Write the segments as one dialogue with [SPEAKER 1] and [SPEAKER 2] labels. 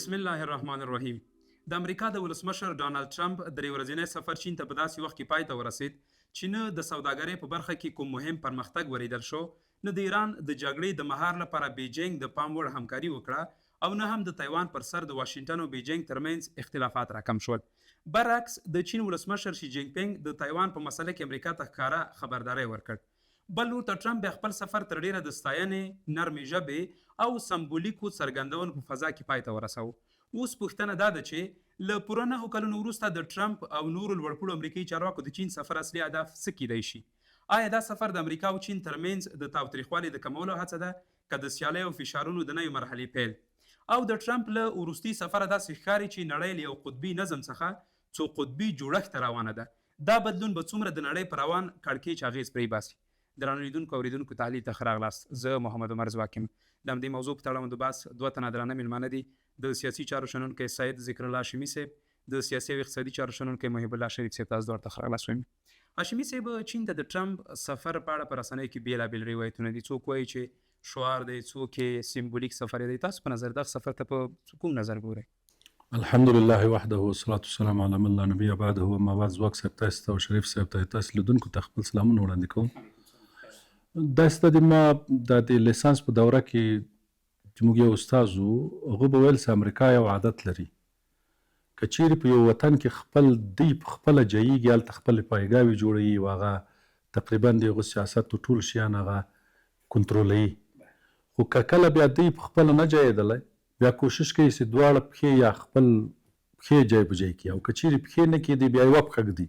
[SPEAKER 1] بسم الله الرحمن الرحیم. د امریکا د ولسمشر ډانلډ ټرمپ درې ورځنی سفر چین ته په داسې وخت کې پای ته ورسید چې نه د سوداګرۍ په برخه کې کوم مهم پرمختګ ولیدل شو، نه د ایران د جګړې د مهار لپاره بیجینګ د پام وړ همکاري وکړه، او نه هم د تایوان پر سر د واشنګټن او بیجینګ ترمنځ اختلافات راکم شول. برعکس د چین ولسمشر شي جینګ پینګ د تایوان په مسله کې امریکا ته ښکاره خبرداری ورکړ. بل لور ته ټرمپ بیا خپل سفر تر ډیره د ستاینې، نرمې ژبې او سمبولیکو څرګندونو په فضا کې پای ته ورساوه. اوس پوښتنه دا ده چې له پوره 9 کلونو وروسته د ټرمپ او نورو لوړپوړو امریکایي چارواکو د چین سفر اصلي هدف څه کیدای شي؟ آیا دا سفر د امریکا او چین ترمنځ د تاوتریخوالي د کمولو هڅه ده که د سیالۍ او فشارونو د نوې مرحلې پیل؟ او د ټرمپ له وروستي سفره داسې ښکاري چې نړۍ له یو قطبي نظم څخه څو قطبي جوړښت ته روانه ده. دا بدلون به څومره د نړۍ پر روان کړکېچ اغېز پرې باسي؟ درنو لیدونکو او اورېدونکو تحلیل ته ښه راغلاست. زه محمد عمر زواک یم. د همدې موضوع په تړاو د بحث 2 تنه درانه مېلمانه دي. د سیاسي چارو شنونکی سید ذکر الله هاشمي صاحب، د سیاسي او اقتصادي چارو شنونکی محب الله شریف صاحب. تاسو دواړو ته ښه راغلاست وایم. هاشمي صاحب، چین ته د ټرمپ سفر په اړه په رسنیو کې بېلابېل روایتونه دي. څوک وایي چې شعار دی، څوک یې سیمبولیک سفر دی. تاسو په نظر دغه سفر ته په کوم نظر ګورئ؟
[SPEAKER 2] الحمدلله وحده والصلاة والسلام علی من لا نبی بعده. اما بعد، زواک صاحب تاسو ته او شریف صاحب ته تاسو لیدونکو ته خپل سلامونه وړاندې کوم. داسې د ما د لیسانس په دوره کې چې موږ یو استاد وو، هغه به ویل چې امریکا یو عادت لري، که چیرې په یو وطن کې خپل دی په خپله جایږي، هلته خپلې پایګاوې جوړوي او هغه تقریبا د هغه سیاست ټول شیان هغه کنټرولوي. خو که کله بیا دی په خپله نه جایېدلی، بیا کوشش کوي چې دواړه پښې یا خپل پښې جای په جای کړي، او که چیرې پښې نه کېدي بیا یوه پښه ږدي.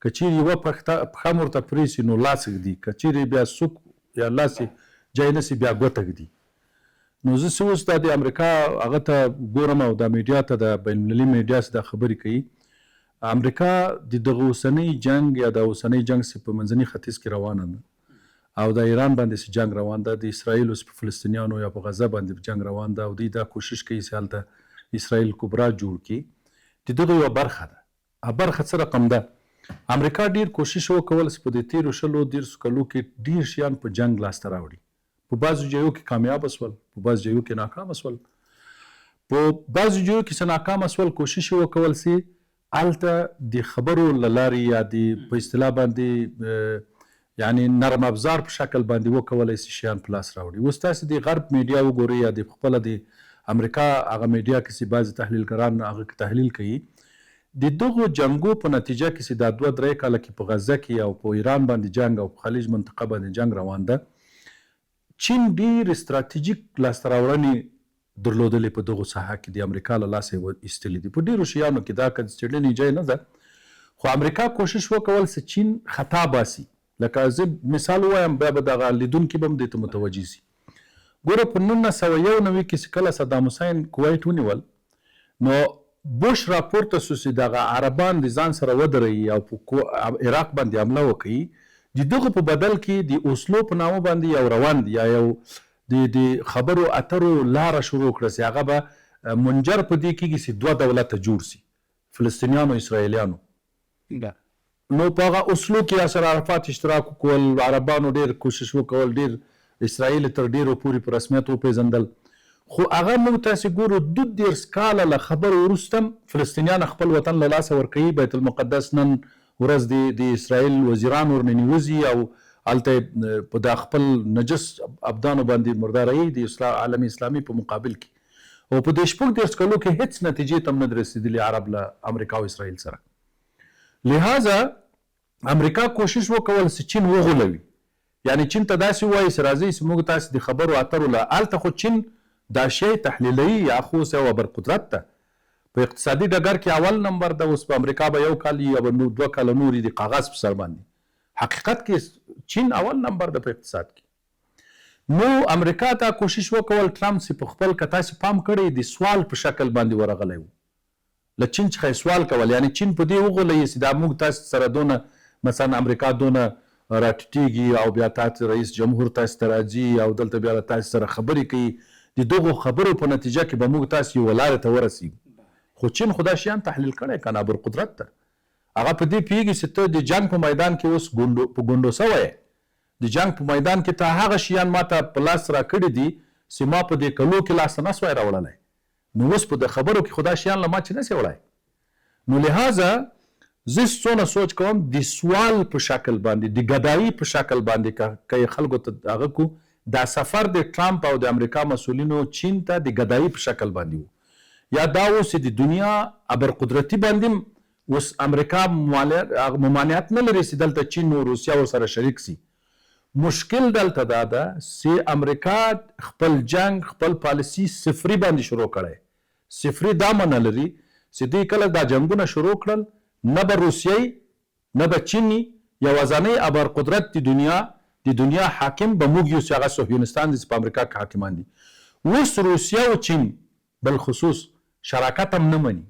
[SPEAKER 2] که چیرې یوه پښه م ورته پرېسي نو لاس ږدي، که چیرې بیا سوک یا لاس جای نسي بیا ګوته ږدي. نو زه چې اوس دا د امریکا هغه ته ګورم او دا میډیا ته د بین المللي میډیا چې دا خبرې کوي، امریکا د دغه اوسنۍ جنګ یا د اوسنۍ جنګ چې په منځني ختیځ کې روانه ده، او د ایران باندې چې جنګ روان ده، د اسرائیلو چې په فلسطینیانو یا په غزه باندې جنګ روان ده، او دوی دا کوشش کوي چې هلته اسرائیل کبرا جوړ کړي، د دغه یوه برخه ده. برخه څه رقم ده؟ امریکا ډیر کوشش وکول چې په دې تیرو 100 کلو کې ډیر شیان په جنګ لاسته راوړي. په بعضو ځایو کې کامیاب شول، په بعضو ځایو کې ناکام شول. په بعضو ځایو کې چې ناکام شول، کوشش وکول چې هلته د خبرو له لارې یا د په اصطلاح باندې یعنی نرم افزار په شکل باندې وکولی چې شیان په لاس راوړي. اوس تاسې د غرب میډیا وګورئ یا د خپله د امریکا هغه میډیا کې چې بعضې تحلیلګران هغه تحلیل کوي، د دغو جنګو په نتیجه کې چې دا 2-3 کاله کې په غزه کې او په ایران باندې جنګ او په خلیج منطقه باندې جنګ روان ده، چین ډیر استراتیژیک لاسته راوړنې درلودلې په دغو ساحه کې د امریکا له لاسه یې ایستلې دي. په ډیرو شیانو کې دا که د څېړنې ځای نه ده، خو امریکا کوشش وکول چې چین خطا باسي. لکه زه مثال ووایم، بیا به دغه لیدونکي به هم دې ته متوجه سي. ګوره، په 1991 کې چې کله صدام حسین کویت ونیول، نو بوش راپورته سو چې دغه عربان د ځان سره ودروي او په عراق باندې حمله وکړي. د دغه په بدل کې د اوسلو په نامه باندې یو روان یا یو د خبرو اترو لاره شروع کړه چې هغه به منجر په دې کېږي چې 2 دولته جوړ سي، فلسطینیانو او اسرائیلیانو. نو په هغه اوسلو کې یاسر عرفات اشتراک وکول، عربانو ډېر کوشش وکول، ډېر اسرائیل تر ډېرو پورې په رسمیت وپېژندل. خو هغه موږ تاسې ګورو 2 کاله له خبرو وروسته فلسطینیان خپل وطن له لاسه ورکوي. بیت المقدس نن ورځ د اسرائیل وزیران ورننوځي او هلته په دا خپل نجس ابدانو باندې مرداروي د عالم اسلامي په مقابل کې. او په دې 14 کلو کې هیڅ نتیجې ته هم نه رسېدلي عرب له امریکا او اسرائیل سره. لہذا امریکا کوشش وکول چې چین وغولوي، یعنی چین ته داسې ووایي چې راځئ چې موږ تاسې د خبرو اترو له هلته خو چین دا شی تحلیلوي یا خو یوه برقدرت ده. په اقتصادي ډګر کې اول نمبر ده. اوس په امریکا به 1 کال یا به 2 کاله نورې د کاغذ په سر باندې. حقیقت کې چین اول نمبر ده په اقتصاد کې. نو امریکا ته کوشش وکول ټرمپ چې په خپل که تاسې پام کړی د سوال په شکل باندې ورغلی و، له چین څخه یې سوال کول، یعنی چین په دې وغولوي چې دا موږ تاسې سره دونه مثلا امریکا دونه راټیټېږي او بیا تاسې رئیس جمهور تاسې ته راځي او دلته بیا تاسې سره خبرې کوي، د دغو خبرو په نتیجه کې به موږ تاسې یوه لارې ته ورسېږو. خو چین خو دا شیان تحلیل کړی که نه، برقدرت ده. هغه په دې پوهېږي چې ته د جنګ په میدان کې اوس په ګونډو سوی یې. د جنګ په میدان کې ته هغه شیان ما ته په لاس راکړي دي چې ما په دې کلو کې لاسته نه سوی راوړلی. نو اوس په د خبرو کې خدا شیان له ما چې نسي وړای. نو لہذا زه څونه سوچ کوم د سوال په شکل باندې د ګدایي په شکل باندې که خلکو ته هغه کو دا سفر د ټرمپ او د امریکا مسؤلینو چین ته د ګدایي په شکل باندې وو یا دا اوس د دنیا ابرقدرتي باندې اوس امریکا ممانعت نه لري چې دلته چین او روسیا ورسره شریک سي. مشکل دلته دا ده چې امریکا خپل جنگ خپل پالیسي صفري باندې شروع کړی. صفري دا معنی لري چې دوی کله دا جنګونه شروع کړل نه به روسیایي نه به چیني یوازنی ابرقدرت د دنیا حاکم به موږ یو چې هغه صهیونستان دي چې په امریکا کې حاکمان دي. اوس روسیا او چین بالخصوص شراکت هم نه مني.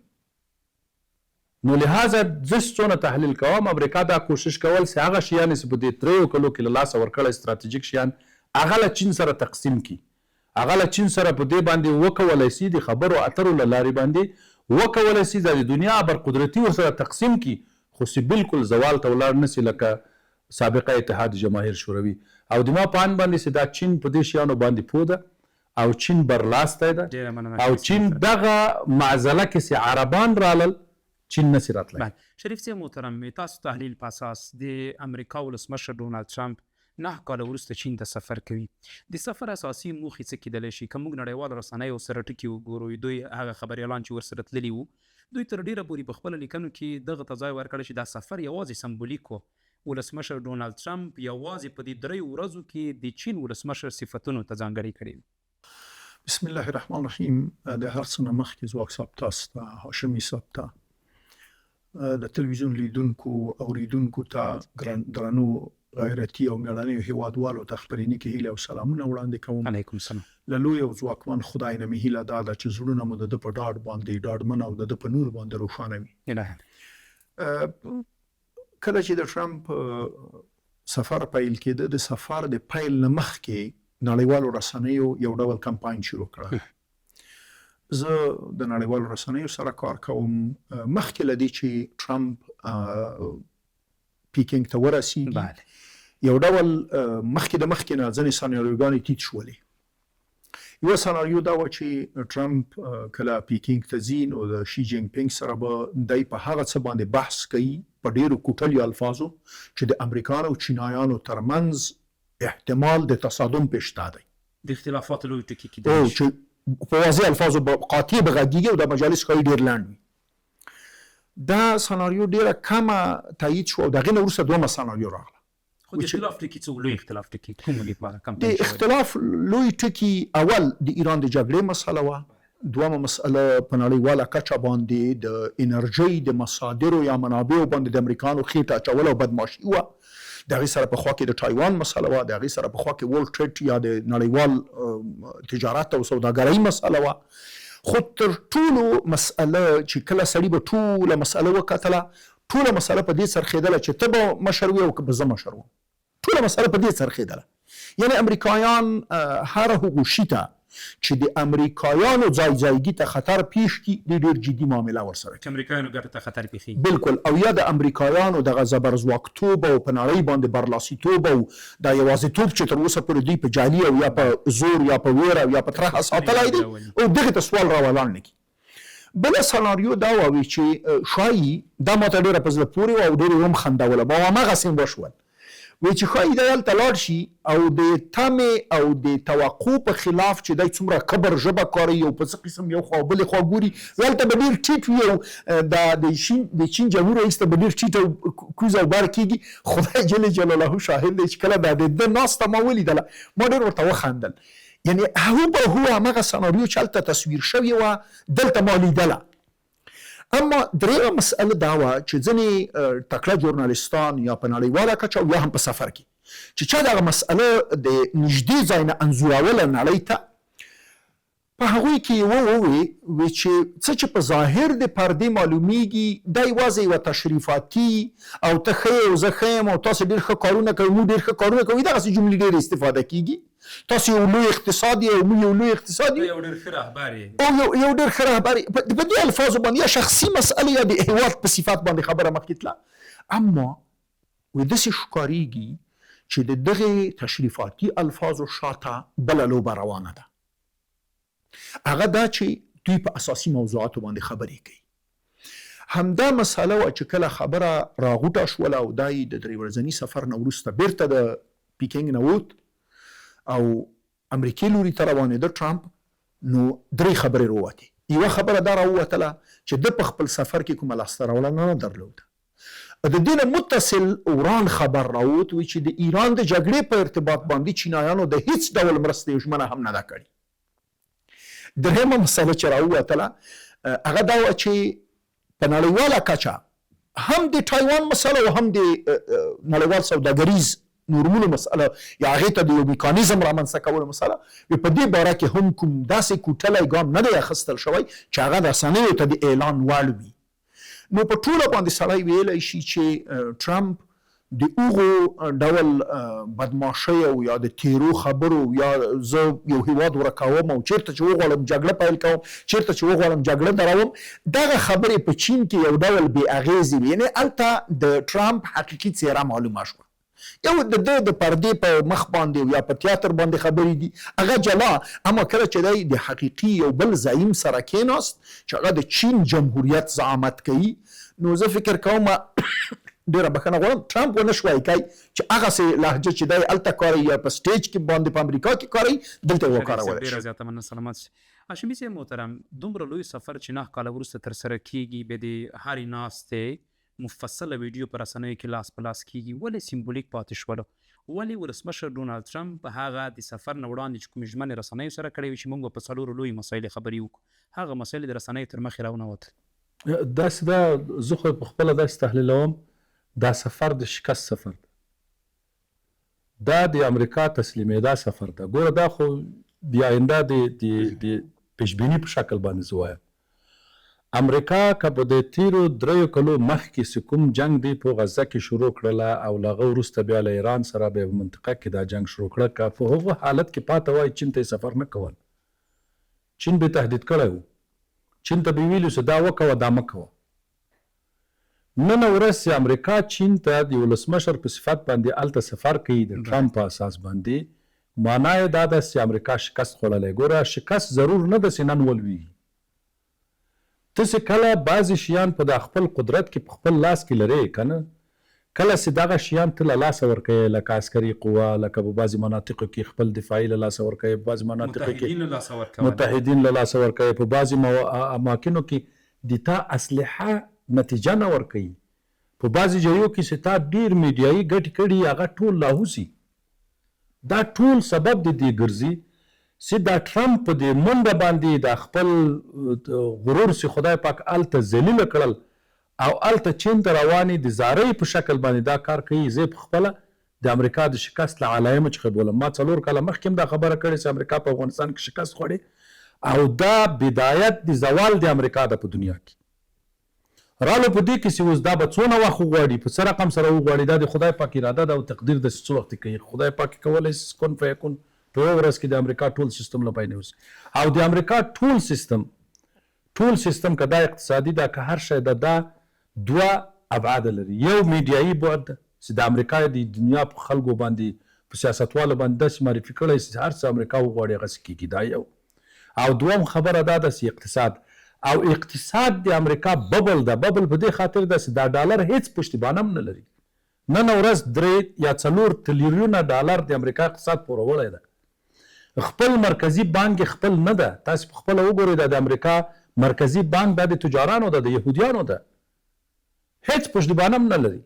[SPEAKER 2] نو لہذا زه څونه تحلیل کوم امریکا دا کوشش کول چې هغه شیان چې په دې 3 کلو کې له لاسه ورکړی ستراتیژیک شیان هغه له چین سره تقسیم کړي، هغه له چین سره په دې باندې وکولی شي د خبرو اترو له لارې باندې وکولی شي د دنیا ابرقدرتي ورسره تقسیم کړي، خو چې بالکل زوال ته ولاړ نه سي لکه سابقه اتحاد جماهیر شوروي. او د ما په اند باندې چې دا چین په دې شیانو باندې پوه ده او چین برلاستی ده او چین دغه معضله کې چې عربان رالل چین نسی راتلی.
[SPEAKER 1] شریف صاحب محترم، تاسو تحلیل په اساس د امریکا ولسمشر ډونالد ټرمپ 9 کاله وروسته چین ته سفر کوي. د سفر اساسي موخې څه کیدلی شي؟ که موږ نړیوالو رسنیو سره ټکي وګورو، دوی هغه خبریالان چې ورسره تللي وو دوی تر ډیره پورې په خپله لیکنو کې دغه ته ځای ورکړی چې دا سفر یوازې سمبولیک و. ولسمشر ډونالد ټرمپ یوازې په دې 3 ورځو کې د چین ولسمشر صفتونو ته ځانګړی کړی.
[SPEAKER 3] بسم الله الرحمن الرحیم. د هر څه نه مخکې ځواک صاحب تاسو ته، هاشمي صاحب ته، د تلویزیون لیدونکو اوریدونکو ته درنو غیرتي او مېړنیو هیوادوالو ته خپرینې کې هیله او سلامونه وړاندې کوم.
[SPEAKER 1] علیکم السلام.
[SPEAKER 3] له لوی او ځواکمن خدای نه مې هیله دا ده چې زړونه مو د ده په ډاډ باندې ډاډمن او د ده په نور باندې روښانه وي. کله چې د ټرمپ سفر پیل کېده، د سفر د پیل نه مخکې نړیوالو رسنیو یو ډول کمپاین شروع کړه. زه د نړیوالو رسنیو سره کار کوم مخکې له دې چې ټرمپ پیکینګ ته ورسېږي. یو ډول مخکې نه ځینې سناریوګانې ټیټ شولې. یوه سناریو دا وه چې ټرمپ کله پیکینګ ته ځي نو د شي جینګ پینګ سره به دی په هغه څه باندې بحث کوي په ډېرو کوټلیو الفاظو چې د امریکانو او چینایانو ترمنځ احتمال د تصادم پېشته دی،
[SPEAKER 1] د اختلافاتو لوی ټکي کیدلی شي.
[SPEAKER 3] په واضح الفاظو قاطع بغږیږي او د مجالس ښایي ډېر لنډ وي. دا سناریو ډېره کمه تایید شوه او د هغې نه وروسته دومره سناریو راغله.
[SPEAKER 1] خو د اختلاف ټکي څه لوی اختلاف ټکي کوم لپاره
[SPEAKER 3] د اختلاف لوی ټکي اول د ایران د جګړې مسله وه، دومه مسله په نړیواله کچه باندې د انرژۍ د مصادرو یا منابعو باندې د امریکانو خېټه اچول او بدماشي وه. د هغې سره په خوا کې د ټایوان مسله وه، د هغې سره په خوا کې ورلډ ټریډ یا د نړیوال تجارت او سوداګرۍ مسله وه. خو تر ټولو مسله چې کله سړي به ټوله مسله وکتله، ټوله مسله په دې څرخېدله چې ته به مشر وي او که به زه مشر وم. ټوله مسله په دې څرخېدله. یعنې امریکایان هر هغو شي ته چې د امریکایانو ځایګي ته خطر پیښ کړي د ډېر جدي معامله ورسره
[SPEAKER 1] چې امریکایانو ګټې ته خطر پیښیږي.
[SPEAKER 3] بالکل. او یا د امریکایانو دغه زبرځواکتوب او په نړۍ باندې برلاسیتوب او دا یوازیتوب چې تر اوسه پورې دوی په جعلي او یا په زور یا په ویره او یا په طرحه ساتلی دی او دغې ته سوال راولاړ نه کړي. بله سناریو دا ووي چې ښایي دا ماته ډېره په زړه پورې وه او ډېرې هم خندوله به او همغسې هم وشول. وایي چې ښایي دی هلته لاړ شي او د تمې او د توقع په خلاف چې دی څومره کبر ژبه کاروي او په څه قسم یو خوا بلې خوا ګوري، هلته به ډېر ټیټ وي او د چین جمهور رئیس ته به ډېر ټیټ او کوز او بر کېږي. خدای جل جلاله شاهد دی چې کله دا د ده ناسته ما ولیدله ما ډېر ورته وخندل. یعنې هو همغه سناریو چې هلته تصویر شوې وه دلته ما لیدله. اما درېیمه مسئله دا وه چې ځینې تکړه ژورنالستان یا په نړیواله کچه او یا هم په سفر کې چې چا دغه مسئله د نږدې ځای نه انځوروله نړۍ ته، په هغوی کې ووی چې څه چې په ظاهر د پردې معلومیږي دا یوازې یوه تشریفاتي او ته ښه او زه ښه یم او تاسو ډېر ښه کارونه کوئ موږ ډېر ښه کارونه کوي، دغسې جملې ډېرې استفاده کېږي. تاسو یو لوی اقتصاد یې او موږ یو لوی اقتصاد یو،
[SPEAKER 1] یو ډېر ښه رهبر یې
[SPEAKER 3] او یو ډېر ښه رهبر یې. په دې الفاظو باندې یا شخصي مسئله یا د هیواد په صفات باندې خبره مخکې تله. اما داسې ښکارېږي چې د دغې تشریفاتي الفاظو شاته بله لوبه روانه ده. هغه دا چې دوی په اساسي موضوعاتو باندې خبرې کوي. همدا مساله وه چې کله خبره راغوټه شوله او دا یې د 3 ورځني سفر نه وروسته بیرته د پیکینګ نه ووت او امریکې لوري ته روانېده ټرامپ، نو 3 خبرې راووتې. یوه خبره دا راووتله چې د په خپل سفر کې کومه لاسته راوړنه نه درلوده. د دې نه متصل وران خبر راووت چې د ایران د جګړې په ارتباط باندې چینایانو د هیڅ ډول مرستې ژمنه هم نه ده کړې. درېیمه مسله چې راووتله هغه دا وه چې په نړیواله کچه هم د ټایوان مسله او هم د نړیوال سوداګریز نورمونو مسله یا هغې ته د یو میکانیزم رامنځته کولو مسله، په دې باره کې هم کوم داسې کوټلی ګام نه دی اخیستل شوی چې هغه د رسنیو ته د اعلان وړ وي. نو په ټوله باندې سړی ویلی شي چې ټرمپ د هغو ډول بدماشۍ او یا د تیرو خبرو یا زه یو هیواد ورکوم او چیرته چې وغواړم جګړه پیل کوم، چیرته چې وغواړم جګړه دروم، دغه خبرې په چین کې یو ډول بې اغېزې وي. یعنې هلته د ټرمپ حقیقي څېره معلومه شوه. یو د ده د پردې په مخ باندې یا په تیاتر باندې خبرې دي هغه جلا، اما کله چې دی د حقیقي یو بل زعیم سره کېناست چې هغه د چین جمهوریت زعامت کوي، نو زه فکر کوم ډېره بخښنه غواړم ټرمپ ونه شوی کوي چې هغسې لهجه چې دی هلته کاروي یا په سټیج کې باندې په امریکا کې کاروي دلته یې وکارولی شي.
[SPEAKER 1] ډېره زیاته مننه. سلامت شي. هاشمي صاحب محترم، دومره لوی سفر چې 9 کاله وروسته ترسره کېږي، بیا د هرې ناستې مفصله ویډیو په رسنیو کې لاس په لاس کېږي، ولې سیمبولیک پاتې شولو؟ ولې ولسمشر ډونالډ ټرمپ هغه د سفر نه وړاندې چې کومې ژمنې رسنیو سره کړې وي چې موږ به په 4 لویو مسایلو خبرې وکړو، هغه مسایل د رسنیو تر مخې راونوتل؟
[SPEAKER 2] داسې ده، زه خو په خپله داسې تحلیلوم دا سفر د شکست سفر ده، دا د امریکا تسلیمېدا سفر ده. ګوره دا خو د آینده د پیشبیني په شکل باندې زه وایم امریکا که په د تیرو 3 کلو مخکې چې کوم جنگ دی په غزه کې شروع کړله او له هغه وروسته بیا له ایران سره بیا په منطقه کې دا جنگ شروع کړه، که په هغه حالت کې پاته وای چین ته سفر نه کول، چین به تهدید کړی و، چین ته به ویلو چې دا وکوه دا مه کوه. نن ورځ چې امریکا چین ته د ولسمشر په صفت باندې هلته سفر کوي د ټرمپ په اساس باندې، معنا یې دا ده چې امریکا شکست خوړلی. ګوره شکست ضرور نه ده چې نن ولویږي، ته چې کله بعضې شیان په د خپل قدرت کې په خپل لاس کې لرې که نه، کله چې دغه شیان ته له لاسه ورکوې، لکه عسکري قوه، لکه په بعضې مناطقو کې خپل دفاعي له لاسه ورکوې، په بعضې مناطقو کې متحدین له لاسه ورکوې، په بعضې اماکنو کې د تا اسلحه نتیجه نه ورکوي، په بعضې ځایو کې چې تا ډېر میډیایي ګټې کړي هغه ټول لاهوسي. دا ټول سبب د دې ګرځي چې دا ټرمپ په دې منډه باندې د خپل غرور چې خدای پاک هلته ذلیله کړل او هلته چین ته روانې د زارۍ په شکل باندې دا کار کوي. زه په خپله د امریکا د شکست له علایمو څخه بولم. ما 4 کاله مخکې هم دا خبره کړې چې امریکا په افغانستان کې شکست خوړې او دا بدایت د زوال د امریکا ده په دنیا کې. رالو په دې کې چې اوس دا به څونه وخت وغواړي، په څه رقم سره وغواړي، دا د خدای پاک اراده ده او تقدیر د څه وخت کوي. خدای پاک کولی شي کن فیکون په یوه ورځ کې د امریکا ټول سیستم له پای نه وځي. او د امریکا ټول سیستم که دا اقتصادي ده که هر شی ده، دا 2 ابعاد لري. یو میډیایي بعد ده چې د امریکا د دنیا په خلکو باندې په سیاستوالو باندې داسې معرفي کړی چې هر څه امریکا وغواړي هغسې کېږي، دا یو. او دوم خبره دا ده چې اقتصاد او اقتصاد د امریکا ببل ده. ببل په دې خاطر ده چې دا ډالر هیڅ پشتیبانه هم نه لري. نن ورځ 3 یا 4 تریلیونه ډالر د امریکا اقتصاد پورولی ده. خپل مرکزی بانک خپل نه ده. تاسو په خپل وګورئ د امریکا مرکزی بانک د تجارانو ده، د يهوديانو ده، هیڅ پشتیبانه هم نه لري.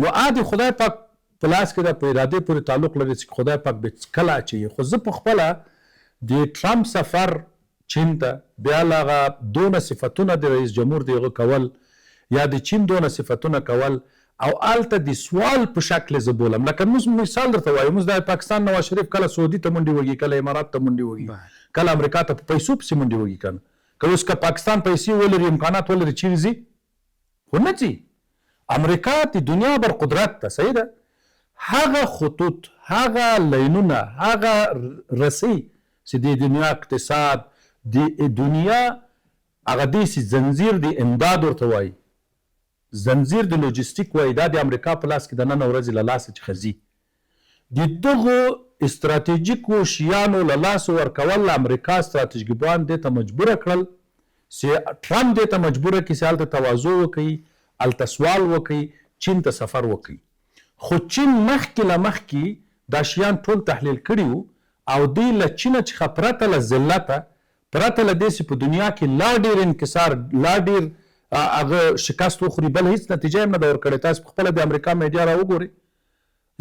[SPEAKER 2] نو عادي خدای پاک په لاس کې د په ارادې پورې تعلق لري چې خدای پاک به کله اچوي. خو زه په خپله د ټرمپ سفر چین ته بیا له دونه صفتونه د رئیس جمهور د هغه کول یا د چین دونه صفتونه کول او هلته د سوال په شکل زه بولم. لکه موږ مثال درته وایم، موږ د پاکستان نواز شریف کله سعودي ته منډې وږي، کله امارات ته منډې وږي، کله امریکا ته په پیسو پسې منډې وږي. که نه که اوس که پاکستان پیسې ولري، امکانات ولري، چیرې ځي؟ خو نه ځي. امریکا د دنیا بر قدرت ده، صحیح ده. هغه خطوط، هغه لینونه، هغه رسۍ چې د دنیا اقتصاد، د دنیا هغه داسې زنځیر د امداد ورته وایي، زنځیر د لوجستیک وایي، دا د امریکا په لاس کې د نن ورځې له لاسه څخه ځي. د دغو استراتیژیکو شیانو له لاسه ورکول امریکا ستراتیژیکي بان دې ته مجبوره کړل چې ټرمپ دې ته مجبوره کړي چې هلته تواضع وکړي، هلته سوال وکړي، چین ته سفر وکړي. خو چین مخکې له مخکې دا شیان ټول تحلیل کړي وو او دوی له چینه څخه پرته له ذلته، پرته له دې چې په دنیا کې لا ډېر انکسار، لا ډېر هغه شکست وخوري، بل هیڅ نتیجه یې نه ده ورکړې. تاسو پخپله د امریکا میډیا را وګورئ،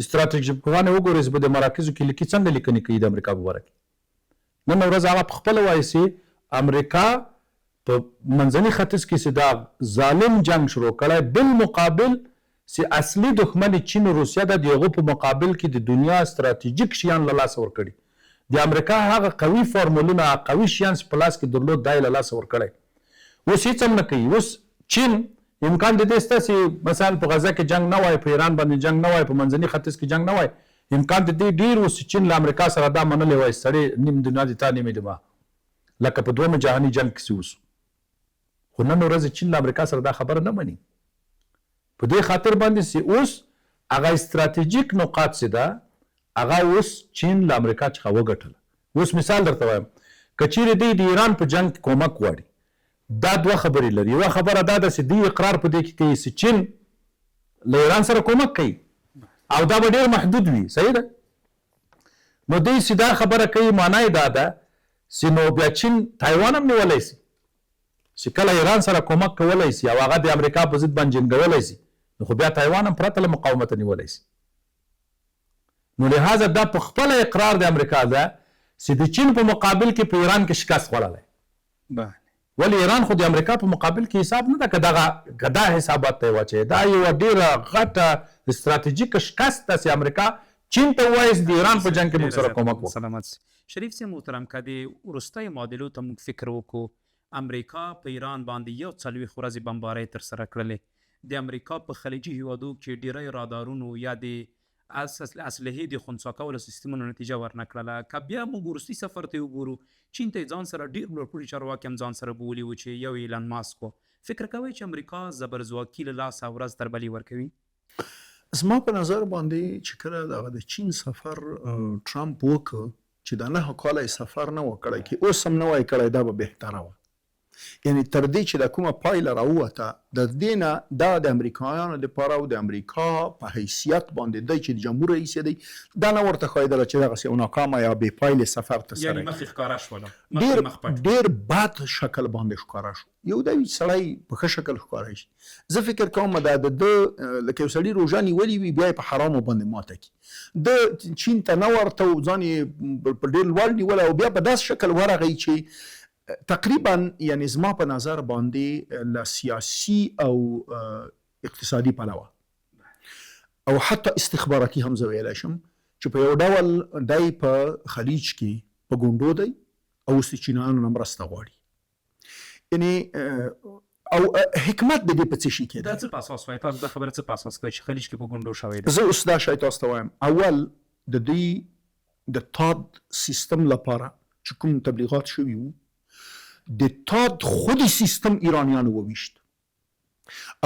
[SPEAKER 2] ستراتیژیک پوهان یې وګورئ چې په د مراکزو کې لیکي څنګه لیکنې کوي د امریکا په باره کې. نن ورځ هغه پخپله وایي چې امریکا په منځني ختیځ کې چې دا ظالم جنګ شروع کړی، بالمقابل چې اصلي دښمن چین او روسیه ده، د هغو په مقابل کې د دنیا ستراتیژیک شیان له لاسه ورکړي. د امریکا هغه قوي فارمولونه، قوي شیان چې په لاس کې درلود، دا یې له لاسه ورکړی. اوس هېڅ هم نه کوي. اوس چین امکان د دې شته چې مثلا په غزه کې جنګ نه وای، په ایران باندې جنګ نه وای، په منځني ختیځ کې جنګ نه وای، امکان د دې ډېر اوس چین له امریکا سره دا منلی وای سړی نیم دنیا د تا نیمې د ما، لکه په دویمه جهاني جنګ کې اوس. خو نن ورځ چین له امریکا سره دا خبره نه مني، په دې خاطر باندې چې اوس هغه استراتیژیک نقاط چې ده هغه اوس چین له امریکا څخه وګټله. اوس مثال درته وایم، که چیرې دوی د ایران په جنګ کې کومک غواړي، دا دوه خبرې لري. یوه خبره دا ده چې دوی اقرار په دې کې کوي چې چین له ایران سره کومک کوي او دا به ډېر محدود وي، صحیح ده. نو دوی چې دا خبره کوي، معنا یې دا ده چې نو بیا چین تایوان هم نیولی شي، چې کله ایران سره کومک کولی شي او هغه د امریکا په ضد باندې جنګولی شي، نو خو بیا تایوان هم پرته له مقاومته نیولی شي. نو لهذا دا په خپله اقرار د امریکا ده چې د چین په مقابل کې په ایران کې شکست خوړلی. ولی ایران خو د امریکا په مقابل کې حساب نه ده، که دا حسابات ته یې واچوي، دا یوه ډېره غټه استراتیژیکه شکست ده چې امریکا چین ته ووایي چې د ایران په جنګ کې موږ سره کومک وکړو.
[SPEAKER 1] سلامت شریف صاحب محترم، که د وروستیو معادلو ته موږ فکر وکړو، امریکا په ایران باندې 40 ورځې بمبارۍ ترسره کړلې. د امریکا په خلیجي هیوادو کې ډیری رادارونو یا د اسلحې د خنثی کولو سیستمونو نتیجه ورنه کړله. که بیا موږ وروستي سفر ته وګورو، چین ته ځان سره ډېر لوړپوړي چارواکي هم ځان سره بولي وو چې یو ایلان ماسک و. فکر کوئ چې امریکا زبرځواکي له لاسه ورځ تر بلې ورکوي؟
[SPEAKER 3] زما په نظر باندې چې کله دغه د چین سفر ټرمپ وکړ، چې د 9 کاله سفر نه و کړی، کې اوس هم نه وای کړی، دا به بهتره وه. یعنی تر دې چې د کومه پایله راووته، د دې نه دا د امریکایانو دپاره او د امریکا په حیثیت باندې دی چې د جمهور رئیس دی، دا نه ورته ښایېدله چې دغسې یو ناکامه یا بې پایلې سفر ترسره
[SPEAKER 1] یعنې مخکې ښکاره شوله،
[SPEAKER 3] ډېر بد شکل باندې ښکاره شو. یو دا وي سړی په ښه شکل ښکاره شي. زه فکر کوم دا د ده لکه یو سړي روژه نیولې وي، بیا یې په حرامو باندې ماته کړي. د چین ته نه ورته و، ځان یې په ډېر لوړ نیولی او بیا په داسې شکل ورغی چې تقریبا یعنی زما په نظر باندې له سیاسي او اقتصادي پلوه او حتی استخباراتي هم زه ویلی شم چې په یو ډول دی په خلیج کې په ګونډو دی او اوس د چینایانو نه مرسته غواړي. یعنی او حکمت د دې په څه شي کې
[SPEAKER 1] دا څه په اساس وایي؟ تاسو دا خبره څه په اساس کوئ چې خلیج کې په ګونډو شوی دی؟
[SPEAKER 3] زه اوس دا شی تاسو ته وایم. اول د دوی د تاد سیستم لپاره چې کوم تبلیغات شوي وو، د تاد خود سیستم ایرانیانو وویشت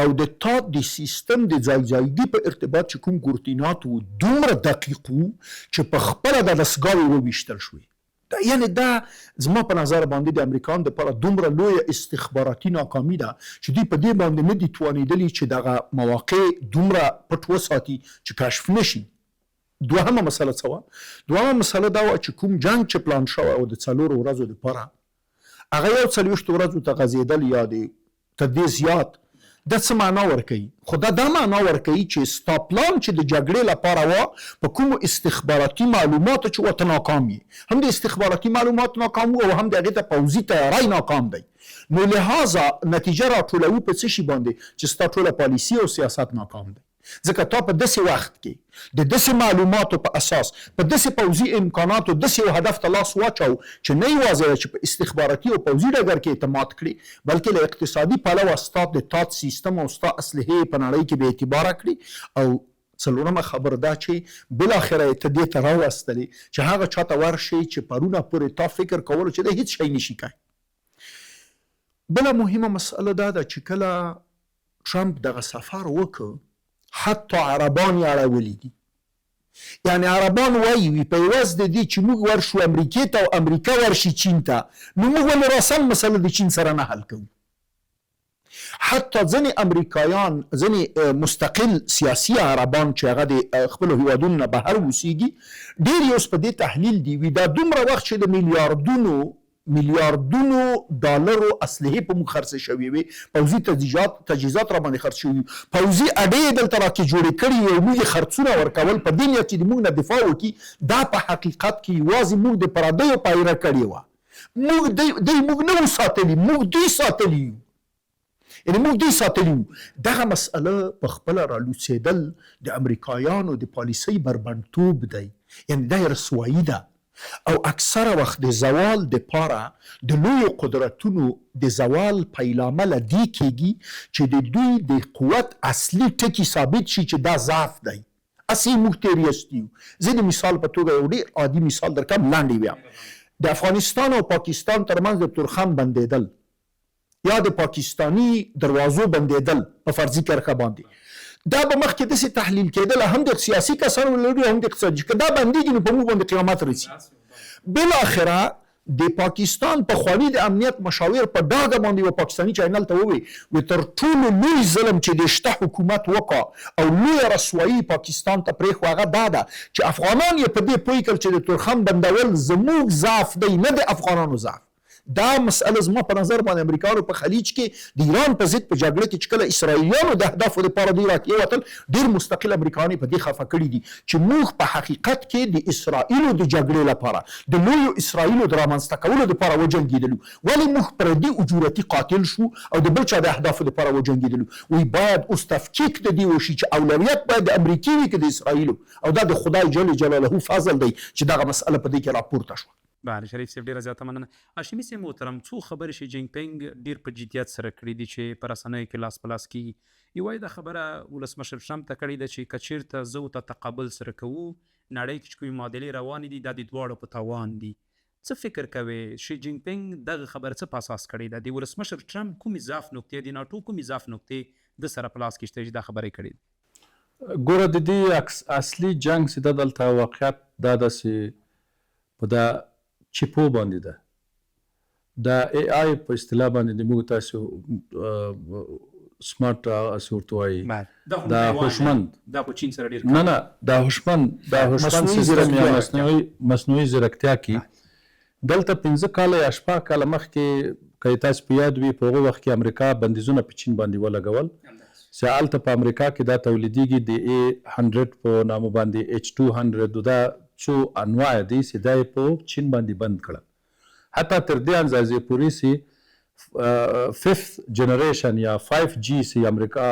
[SPEAKER 3] او د تاد د سیستم د ځایځایګي په ارتباط چې کوم ګورتینات وو دومره دقیق وو چې په خپله د دستګاوې وویشتل شوې. یعنی دا زما په نظر باندې د امریکایانو دپاره دومره لویه استخباراتي ناکامي ده چې دوی په دې باندې نه دي توانېدلي چې دغه مواقع دومره پټ وساتي چې کشف نشي. دوهمه مسله څه وه؟ دوهمه مسله دا وه چې کوم جنګ چې پلان شوی او د 4 ورځو دپاره، هغه 40 ورځو ته غځېدل یا د تر دې زیات، دا څه معنا ورکوي؟ خو دا معنا ورکوي چې ستا پلان چې د جګړې لپاره وه په کومو استخباراتي معلوماتو چې ورته ناکام یې، هم د استخباراتي معلوماتو ناکام و او هم د هغې ته پوځي تیاری ناکام دی. نو لهذا نتیجه راټولوي په څه شي باندې چې ستا ټوله پالیسي او سیاست ناکام دی. ځکه تا په داسې وخت کې د داسې معلوماتو په اساس په داسې پوځي امکاناتو داسې یو هدف ته لاس واچو چې نه یوازې چې په استخباراتي او پوځي ډګر کې اعتماد کړي، بلکې له اقتصادي پلوه ستا د تاد سیستم او ستا اسلحې په نړۍ کې بې اعتباره کړي. او څلورمه خبر دا چې بالاخره یې ته دې ته راوستلې چې هغه چاته ورشي چې پرونه پورې تا فکر کولو چې د هیڅ شی نشي کوي. بله مهمه مسئله دا ده چې کله ټرمپ دغه سفر وکړ، حتی عربان یې اړولی دي یعنی عربان وایي په عوض د دې چې موږ ورشو امریکې ته او امریکا ورشي چین ته، نو موږ ولې راسم مسله د چین سره نه حل کوو. حتی ځینې امریکایان، ځینې مستقل سیاسي عربان چې هغه د خپلو هیوادونو نه بهر اوسېږي، ډېر یې اوس په دې تحلیل دي وي دا دومره وخت چې د میلیاردونو ډالرو اسلحې په موږ خرڅې شوې وي، پوځي تجهیزات را باندې خرڅ شوي، پوځي اډې یې دلته راکې جوړې کړي وي او موږ یې خرڅونه ورکول په دې نیت چې د موږ نه دفاع وکړي. دا په حقیقت کې یوازې موږ د پردیو پایره کړې وه. موږ نه وو ساتلي، موږ دوی ساتلي یو. یعنې موږ دوی ساتلي وو. دغه مسئله په خپله رالوڅېدل د امریکایانو د پالیسۍ بربنډتوب دی، یعنې دا یې رسوایي ده. او اکثره وخت د زوال د پاره د لویو قدرتونو د زوال پیلامه دې کېږي چې د دوی د قوت اصلي ټکي ثابت شي چې دا ضعف دی. اصلي موږ تېر یستي یو. زه د مثال په توګه یو ډېر عادي مثال درکړم، لاندې ویم. د افغانستان او پاکستان ترمنځ د تورخم بندېدل یا د پاکستانی دروازو بندېدل په فرضي کرښه باندې، دا به مخکې داسې تحلیل کېدل هم د سیاسي کسانو لري هم د اقتصادي، که دا بندېږي نو په موږ باندې قیامت رسي. بالاخره د پاکستان پخواني د امنیت مشاور په ډاګه باندې یو پاکستاني چینل ته ووایي تر ټولو لوی ظلم چې د شته حکومت وکړه او لویه رسوایي پاکستان ته پرېښوه هغه دا ده چې افغانان یې په دې پوه کړل چې د تورخم بندول زموږ ضعف دی، نه د افغانانو ضعف. دا مسئله زما په نظر باندې امریکایانو په خلیج کې د ایران په ضد په جګړه کې چې کله اسرائیلیانو د اهدافو لپاره دوی راکېوتل، ډېر مستقل امریکایان په دې خفه کړي دي چې موږ په حقیقت کې د اسرائیلو د جګړې لپاره د لویو اسرائیلو د رامنځته کولو لپاره وجنګېدلو. ولې موږ پردي اجورتي قاتل شو او د بل چا د اهدافو لپاره وجنګېدلو؟ وی باید اوس تفکیک د دې وشي چې اولویت باید د امریکې وي که د اسرائیلو، او دا د خدای جل جلاله فضل دی چې دغه مسئله په دې کې راپورته شوه.
[SPEAKER 1] بله شریف صاحب ډېره زیاته مننه. هاشمي صاحب محترم، څو خبرې شي جینګ پینګ ډېر په جدیت سره کړي دي چې په رسنیو کې لاس په لاس کېږي. یوه یې دا خبره ولسمشر ټرمپ ته کړې ده چې که چېرته زه ورته تقابل سره کوو، نړۍ کې چې کومې معادلې روانې دي دا د دواړو په تاوان دي. څه فکر کوې شي جینګ پینګ دغه خبره څه په اساس کړې ده؟ د ولسمشر ټرمپ کومې ضعف نقطې دي، ناټو کومې ضعف نقطې د سره په لاس کې شته چې دا خبرې کړې دي؟
[SPEAKER 2] ګوره د دې اصلي جنګ چې دا دلته واقعیت دا داسې په دا چیپو باندې ده، دا ای آی په اصطلاح باندې د موږ تاسو سمارټ اسې ورته وایي دا هوشمند،
[SPEAKER 1] دا په چین سره ډېر
[SPEAKER 2] نه دا هوشمند سیستم یا مصنوعي ځیرکتیا کې دلته 15 کاله یا 16 کاله مخکې که تاسو په یاد وي په هغه وخت کې امریکا بندیزونه په چین باندې ولګول چې هلته په امریکا کې دا تولیدېږي د A100 په نامه باندې H200 دا څو انواع دي چې دا یې په چین باندې بند کړل. حتی تر دې اندازې پورې چې 5th جنریشن یا 5G چې امریکا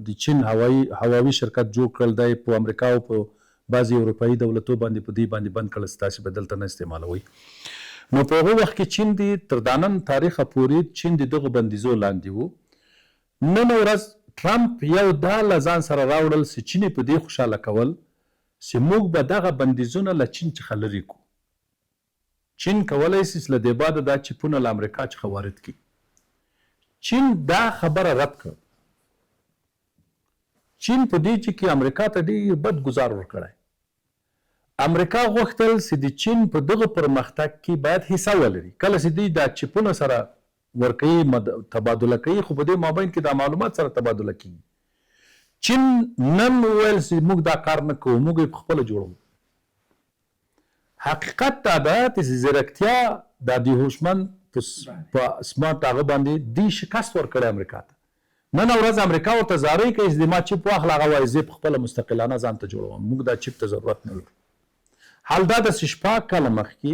[SPEAKER 2] د چین هوایي شرکت جوړ کړل دی په امریکا او په بعضې اروپایي دولتو باندې په دې باندې بند کړل چې تاسې به دلته نه استعمالوئ. نو په هغه وخت کې چین د تر دا نن تاریخه پورې چین د دغو بندیزو لاندې و. نن ورځ ټرمپ یو دا له ځان سره راوړل چې چین په دې خوشحاله کول چې موږ به دغه بندیزونه له چین څخه لرې کړو. چین کولی شي چې له دې بعده دا چیپونه له امریکا څخه وارد کړي. چین دا خبره رد کړه. چین په دې چې کې امریکا ته ډېر بد ګزار ورکړی. امریکا غوښتل چې د چین په دغه پرمختګ کې باید حصه ولري. کله چې دوی دا چیپونه سره ورکوي تبادله کوي، خو په دې مابین کې دا معلومات سره تبادله کېږي. چین نن وویل چې موږ دا کار نه کوو، موږ یې پخپله جوړوو. حقیقت دا ده چې ځیرکتیا دا د هوشمند په سمارټ هغه باندې دوی شکست ورکړی امریکا ته. نن ورځ امریکا ورته زارۍ کوي چې د ما چیپ واخله، هغه وایي زه پخپله مستقلانه ځان ته جوړوم، موږ دا چیپ ته ضرورت نه لرو. حال دا د 6 کاله مخکې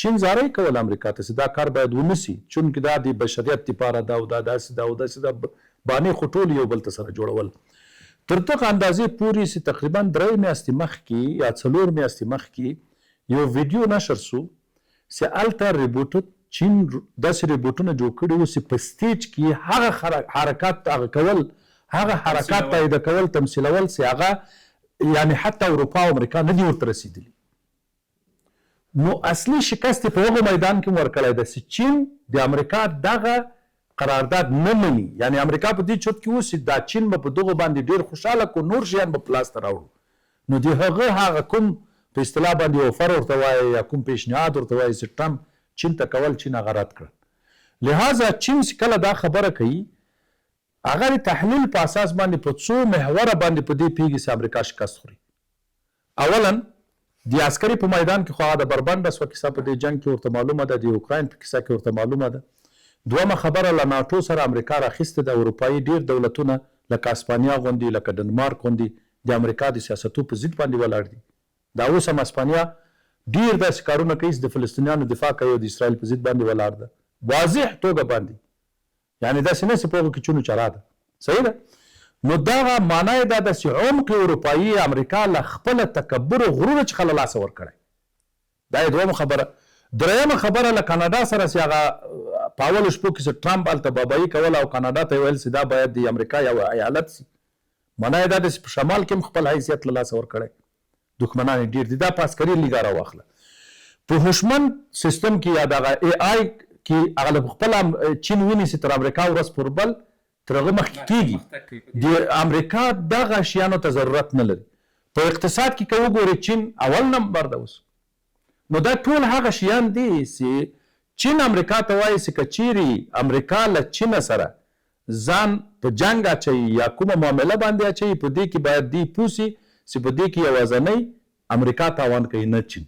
[SPEAKER 2] چین زارۍ کول امریکا ته چې دا کار باید ونسي، چونکې دا د بشریت دپاره دا او دا داسې دا او داسې دا بانې خو ټول یو بل ته سره جوړول. تر دغه اندازې پورې چې تقریبا 3 میاشتې مخکې یا 4 میاشتې مخکې یو ویډیو نشر سو چې هلته ریبوټ چین داسې ریبوټونه جوړ کړي وو چې په سټیج کې هغه حرکات کول، هغه حرکات تاییده کول، تمثیلول چې هغه یعنې حتی اروپا او امریکا نه دي ورته رسېدلي. نو اصلي شکست په هغه میدان کې ورکړی ده چې چین د امریکا دغه قرارداد نه مني. یعنې امریکا په دې چوت کې اوس دا چین به په دغه باندې ډېر خوشحاله کو، نور شیان به په لاس ته راوړو. نو د هغه کوم په اصطلاح باندې اوفر ورته وایي یا کوم پیشنهاد ورته وایي چې ټرمپ چین ته کول چین هغه رد کړل. لہذا چین چې کله دا خبره کوي هغه د تحلیل په اساس باندې په څو محوره باندې په دې پیږي چې امریکا شکست خوري. اولا د عسکري په میدان کې خو هغه د بربنډس و کیسه په دې جنګ کې ورته معلومه ده، د اوکراین په کیسه کې ورته معلومه ده. دویمه خبره له ناټو سره امریکا راخیسته د اروپایي ډیر دولتونه لکه اسپانیا غوندي لکه ډنمارک غوندي د امریکا د سیاستو په ضد باندې ولاړ دي. دا اوس هم اسپانیا ډیر داسې کارونه کوي چې د فلسطینیانو دفاع کوي او د اسرائیل په ضد باندې ولاړ ده واضح توګه باندې، یعنی داسې نه چې په هغو کې چونو چرا ده. صحیح ده؟ نو دغه معنا یې دا ده چې عمق اروپایي امریکا له خپله تکبر او غرور څخه له لاسه ورکړی. دا یې دویمه خبره. درېیمه خبره له کاناډا سره چې هغه په اولو شپو کې چې ټرمپ هلته بابایي کوله او کاناډا ته یې ویل چې دا باید د امریکا یو ایالت سي، معنا یې دا ده چې په شمال کې هم خپل حیثیت له لاسه ورکړی. دښمنان یې ډېر دي. دا په عسکري لیګه راواخله. په هوشمند سیستم کې یا دغه ای آی کې هغه له خپله چین ونیسي تر امریکا ورځ پر بل تر هغه مخکې کېږي. د امریکا دغه شیانو ته ضرورت نه لري. په اقتصاد کې که وګورې چین اول نمبر ده اوس. نو دا ټول هغه شیان دي چې چین امریکا ته وایي چې که چیرې امریکا له چین سره ځان په جنګ اچوي یا کومه معامله باندې اچوي په دې کې باید دی پوه سي چې په دې کې یوازنۍ امریکا تاوان کوي نه چین.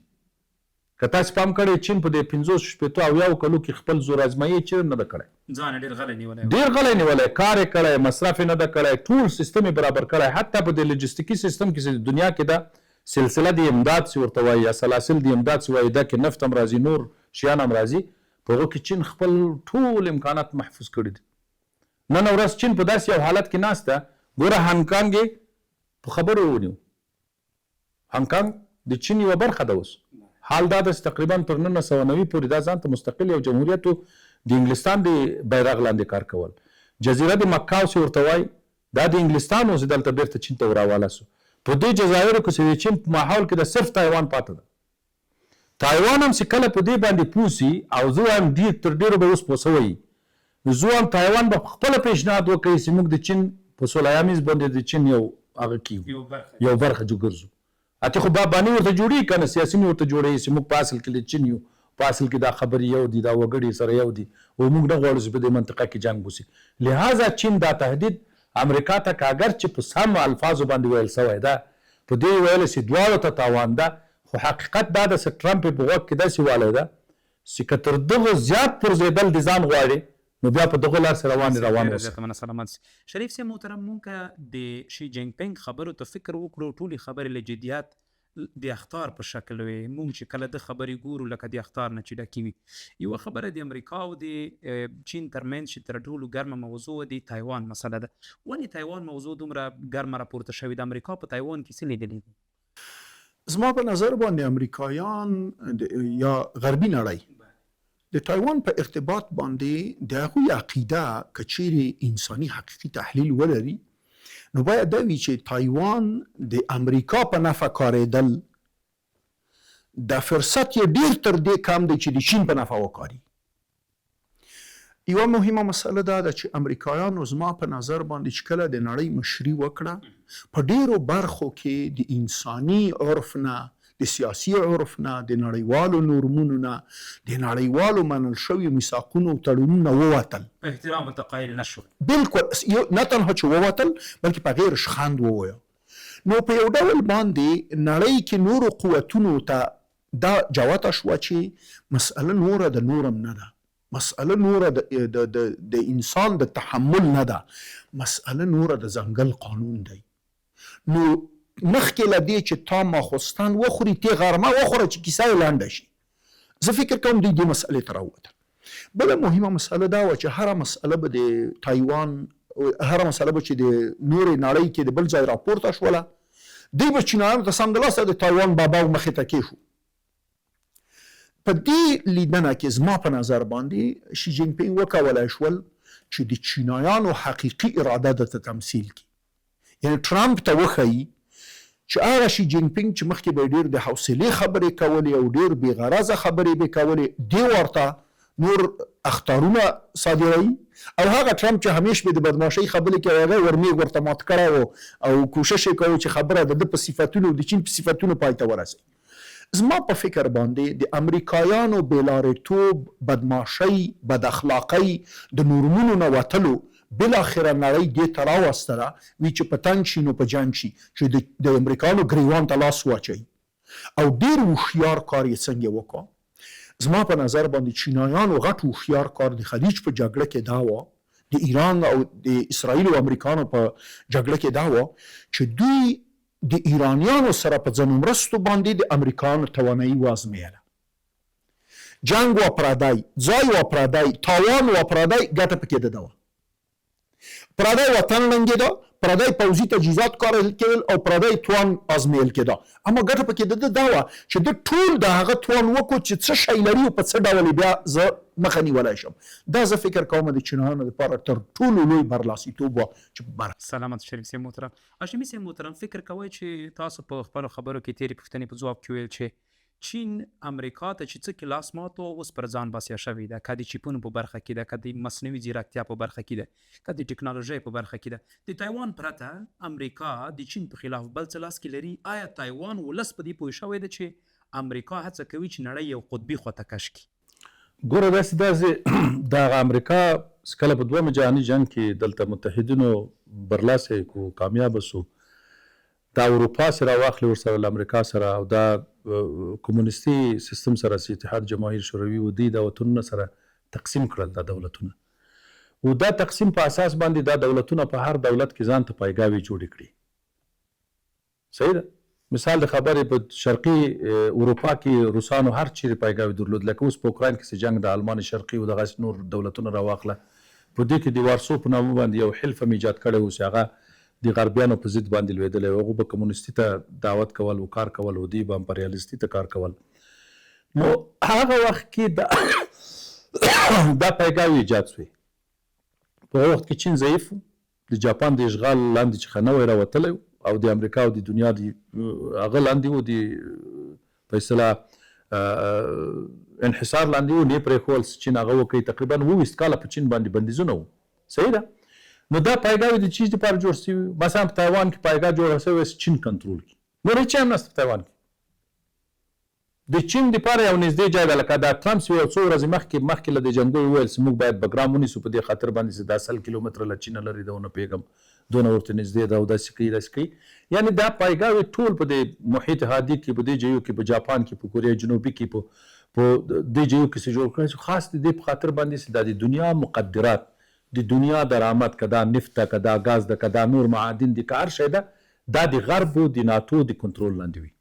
[SPEAKER 2] که تاسو پام کړئ چین په دې 50 کلو کې خپل زور ازمایي چیرې نه ده کړی.
[SPEAKER 1] ځان ډېر غلی نیولی
[SPEAKER 2] کار یې کړی، مصرف یې نه ده کړی، ټول سیستم یې برابر کړی. حتی په دې لوجستیکي سیستم کې چې دنیا کې ده سلسله د امداد چې ورته وایي یا سلاسل د امداد چې وایي دا کې نفت هم راځي نور شیان هم راځي، په هغو کې چین خپل ټول امکانات محفوظ کړي دي. نن ورځ چین په داسې یو حالت کې ناسته ګوره هانګ یې په خبرو ونیو. هانګ د چین یوه برخه ده اوس. حال دا ده چې تقریبا تر 1990 پورې دا ځان ته مستقل یو جمهوریت د انګلستان د بیرغ لاندې کار کول. جزیره د مکاو چې ورته وایي دا د انګلستان اوس دلته بیرته چین ته وراواله سو. په دې جزایرو کې چې د چین په ماحول کې د صرف تایوان پاته ده. تایوان هم چې کله په دې باندې پوه سي او زه وایم تر ډېرو به اوس پوه سوی زه وایم تایوان به خپله پیشنهاد وکړي چې موږ د چین په سولیامیز باندې د چین یو هغه کیو یو برخه جوګرځو. اته خو باباني ورته جوړي کنه سیاسي مې ورته جوړي چې موږ په اصل کې د چین یو په اصل کې دا خبرې یو دي دا وګړي سره یو دي او موږ نه غواړو چې په دې منطقه کې جنګ وشي. لہذا چین دا تهدید امریکا ته که اگر چې په سم الفاظو باندې ویل سوی ده په دې ویل چې دواړو ته تاوان ده، خو حقیقت دا ده چې ټرمپ په غوږ کې داسې والی ده چې که تر دغه زیات پرځېدل د ځان غواړي نو بیا په دغه لار سره روان
[SPEAKER 1] اوسه. شریف صاحب محترم مونږ د شي جینګ پینګ خبرو ته فکر وکړو ټولې خبرې له جدیات د اخطار په شکل وي. مونږ چې کله د خبرې ګورو لکه د اخطار نه چې ډکې وي. یوه خبره د امریکا او د چین ترمنځ چې تر ټولو ګرمه موضوع د تایوان مسله ده. ولې تایوان موضوع دومره ګرمه راپورته شوې؟ د امریکا په تایوان کې څه لیدلي دي؟
[SPEAKER 3] زما په نظر باندې امریکایان یا غربي نړۍ د تایوان په ارتباط باندې د هغوی عقیده که چیرې انساني حقیقي تحلیل ولري نو باید دا وي چې تایوان د امریکا په نفع کارېدل د فرصت یې ډېر تر دې کم دی چې د چین په نفع وکاري. یوه مهمه مسله دا ده چې امریکایانو زما په نظر باندې چې کله د نړۍ مشري وکړه په ډېرو برخو کې د انساني عرف نه د سیاسي عرف نه د نړیوالو نورمونو نه د نړیوالو منل شوي میثاقونو تړونونه ووتل،
[SPEAKER 1] احترام متقایل نشو.
[SPEAKER 3] بالکل نه تنها چې ووتل بلکې په غیر شخند وویل. نو په یو ډول باندې نړۍ کې نورو قوتونو ته دا جوته شوه چې مسأله نوره د نورم نه ده، مسأله نوره د انسان د تحمل نه ده، مسأله نوره د ځنګل قانون دی. نو مخکې له دې چې تا ماخوستن وخوري تی غرمه وخوره چې کیسه یې لنډه شي. زه فکر کوم دوی دې مسئلې ته راووتل. بله مهمه مسئله دا وه چې هره مسئله به د تایوان هره مسئله به چې د نورې نړۍ کې د بل ځای راپورته شوله دوی به چینایانو ته سمدلاسه د تایوان بابا مخې ته کېښو. په دې لیدنه کې زما په نظر باندې شي جینګ پینګ وکولی شول چې د چینایانو حقیقي اراده درته تمثیل کړي. یعنې ټرمپ ته وښیي چې هغه شي جینګ پینګ چې مخکې به ډېر د حوصلې خبرې کولې او ډېر بې غرضه خبرې به کولې، دې ورته نور اخطارونه صادروي او هغه ټرمپ چې همیش به د بدمعشۍ خبرې کوي هغه ورمیږ ورته مات کړی او کوشش یې کوي چې خبره د ده په صفتونو د چین په صفتونو پای ته ورسوي. زما په فکر باندې د امریکایانو بېلارېتوب، بدمعشۍ، بد اخلاقۍ، د نورمونو نه وتلو بالاخره نړۍ دې ته راوستله وي چې په تنګ شي نو په جنګ شي، چې د امریکایانو ګریوان ته لاس واچوي. او ډېر هوښیار کار یې څنګه وکړ؟ زما په نظر باندې چینایانو غټ هوښیار کار د خلیج په جګړه کې دا و، د ایران او د اسرائیل او امریکانو په جګړه کې دا و چې دوی د ایرانیانو سره په ځینو مرستو باندې د امریکانو توانایي وازمویله. جنګ و پردی، ځای و پردی، تاوان و پردی، ګټه پکې ده وه. پردی وطن لنګېده، پردی پوځي تجهیزات کارول کېدل او پردی توان ازمویل کېده، اما ګټه پکې ده دا وه چې د ټول د هغه توان وکړو چې څه شی لري او په څه ډول بیا زه مخه نیولی شم. دا زه فکر کوم د چینایانو لپاره تر ټولو لوی برلاسیتوب وه چې
[SPEAKER 1] سلامت شریف صاحب محترم. هاشمي صاحب محترم، فکر کوئ چې تاسو په خپلو خبرو کې تېرې پوښتنې په ځواب کې ویل چې چین امریکا ته چې څه کې لاس ماتو اوس پر ځان بسیا شوې ده، که د چیپونو په برخه کې ده، که د مصنوعي ځیرکتیا په برخه کې ده، که د ټکنالوژۍ په برخه کې ده. د تایوان پرته امریکا د چین په خلاف بل څه لاس کې لري. آیا تایوان ولس په دې پوه شوی ده چې امریکا هڅه کوي چې نړۍ یو قطبي خواته کش کړي؟
[SPEAKER 2] ګوره داسې د امریکا کله په دویم جهاني جنګ کې دلته متحدینو برلاسه کو کامیاب سو، دا اروپا سره واخلي ورسره له امریکا سره او دا کمونیستي سیستم سره چې اتحاد جماهیر شوروي و دې دولتونو سره تقسیم کړل دا دولتونه، او دا تقسیم په اساس باندې دا دولتونه په هر دولت کې ځان ته پایګاوي جوړې کړي. صحیح ده؟ مثال د خبرې په شرقي اروپا کې روسانو هر چیرې پایګاوي درلود، لکه اوس په اوکراین کې چې جنګ د آلمان شرقي او دغسې نور دولتونه راواخله، په دې کې د وارسو په نامه باندې یو حلف هم ایجاد کړی و چې هغه د غربیانو په ضد باندې لوېدلی و. هغوی به کمونیستي ته دعوت کول او کار کول او دوی به امپریالیستي ته کار کول. نو هغه وخت کې دا پایګاوي ایجاد سوی. په هغه وخت کې چین ضعیف و، د جاپان د اشغال لاندې چې نوی راوتلی او د امریکا او د دنیا د هغه لاندې و، د په اصطلاح انحصار لاندې و، نه یې پرېښول چین هغه وکړي. تقریبا 20 کاله په چین باندې بندیزونه وو. صحیح ده؟ نو دا پایګاوي د چیز لپاره جوړ شوي. مثلا په تایوان کې پایګاه جوړه شوې چین کنټرول کړي، نور هېڅ هم نشته په تایوان کې. د چین لپاره یو نږدې ځای ده، لکه دا ټرمپ یو څو ورځې مخکې له دې جنګونو وویل چې موږ باید بګرام ونیسو په دې خاطر باندې چې دا 100 کیلومتره له چینه لرې ده، ونه پوهېږم دونه ورته نږدې ده او داسې کوي داسې کوي. یعنې دا پایګاوي ټول په دې محیط هادي کې، په دې ځایو کې، په جاپان کې، په کوریا جنوبي کې، په دې ځایو کې جوړ کړی چې خاص د دې په خاطر باندې چې دا د دنیا مقدرات، د دنیا درآمد، که دا نفت ده، که دا ګاز ده، که دا نور معادن دي، که هر شی ده، دا د غرب او د ناتو د کنټرول لاندې وي.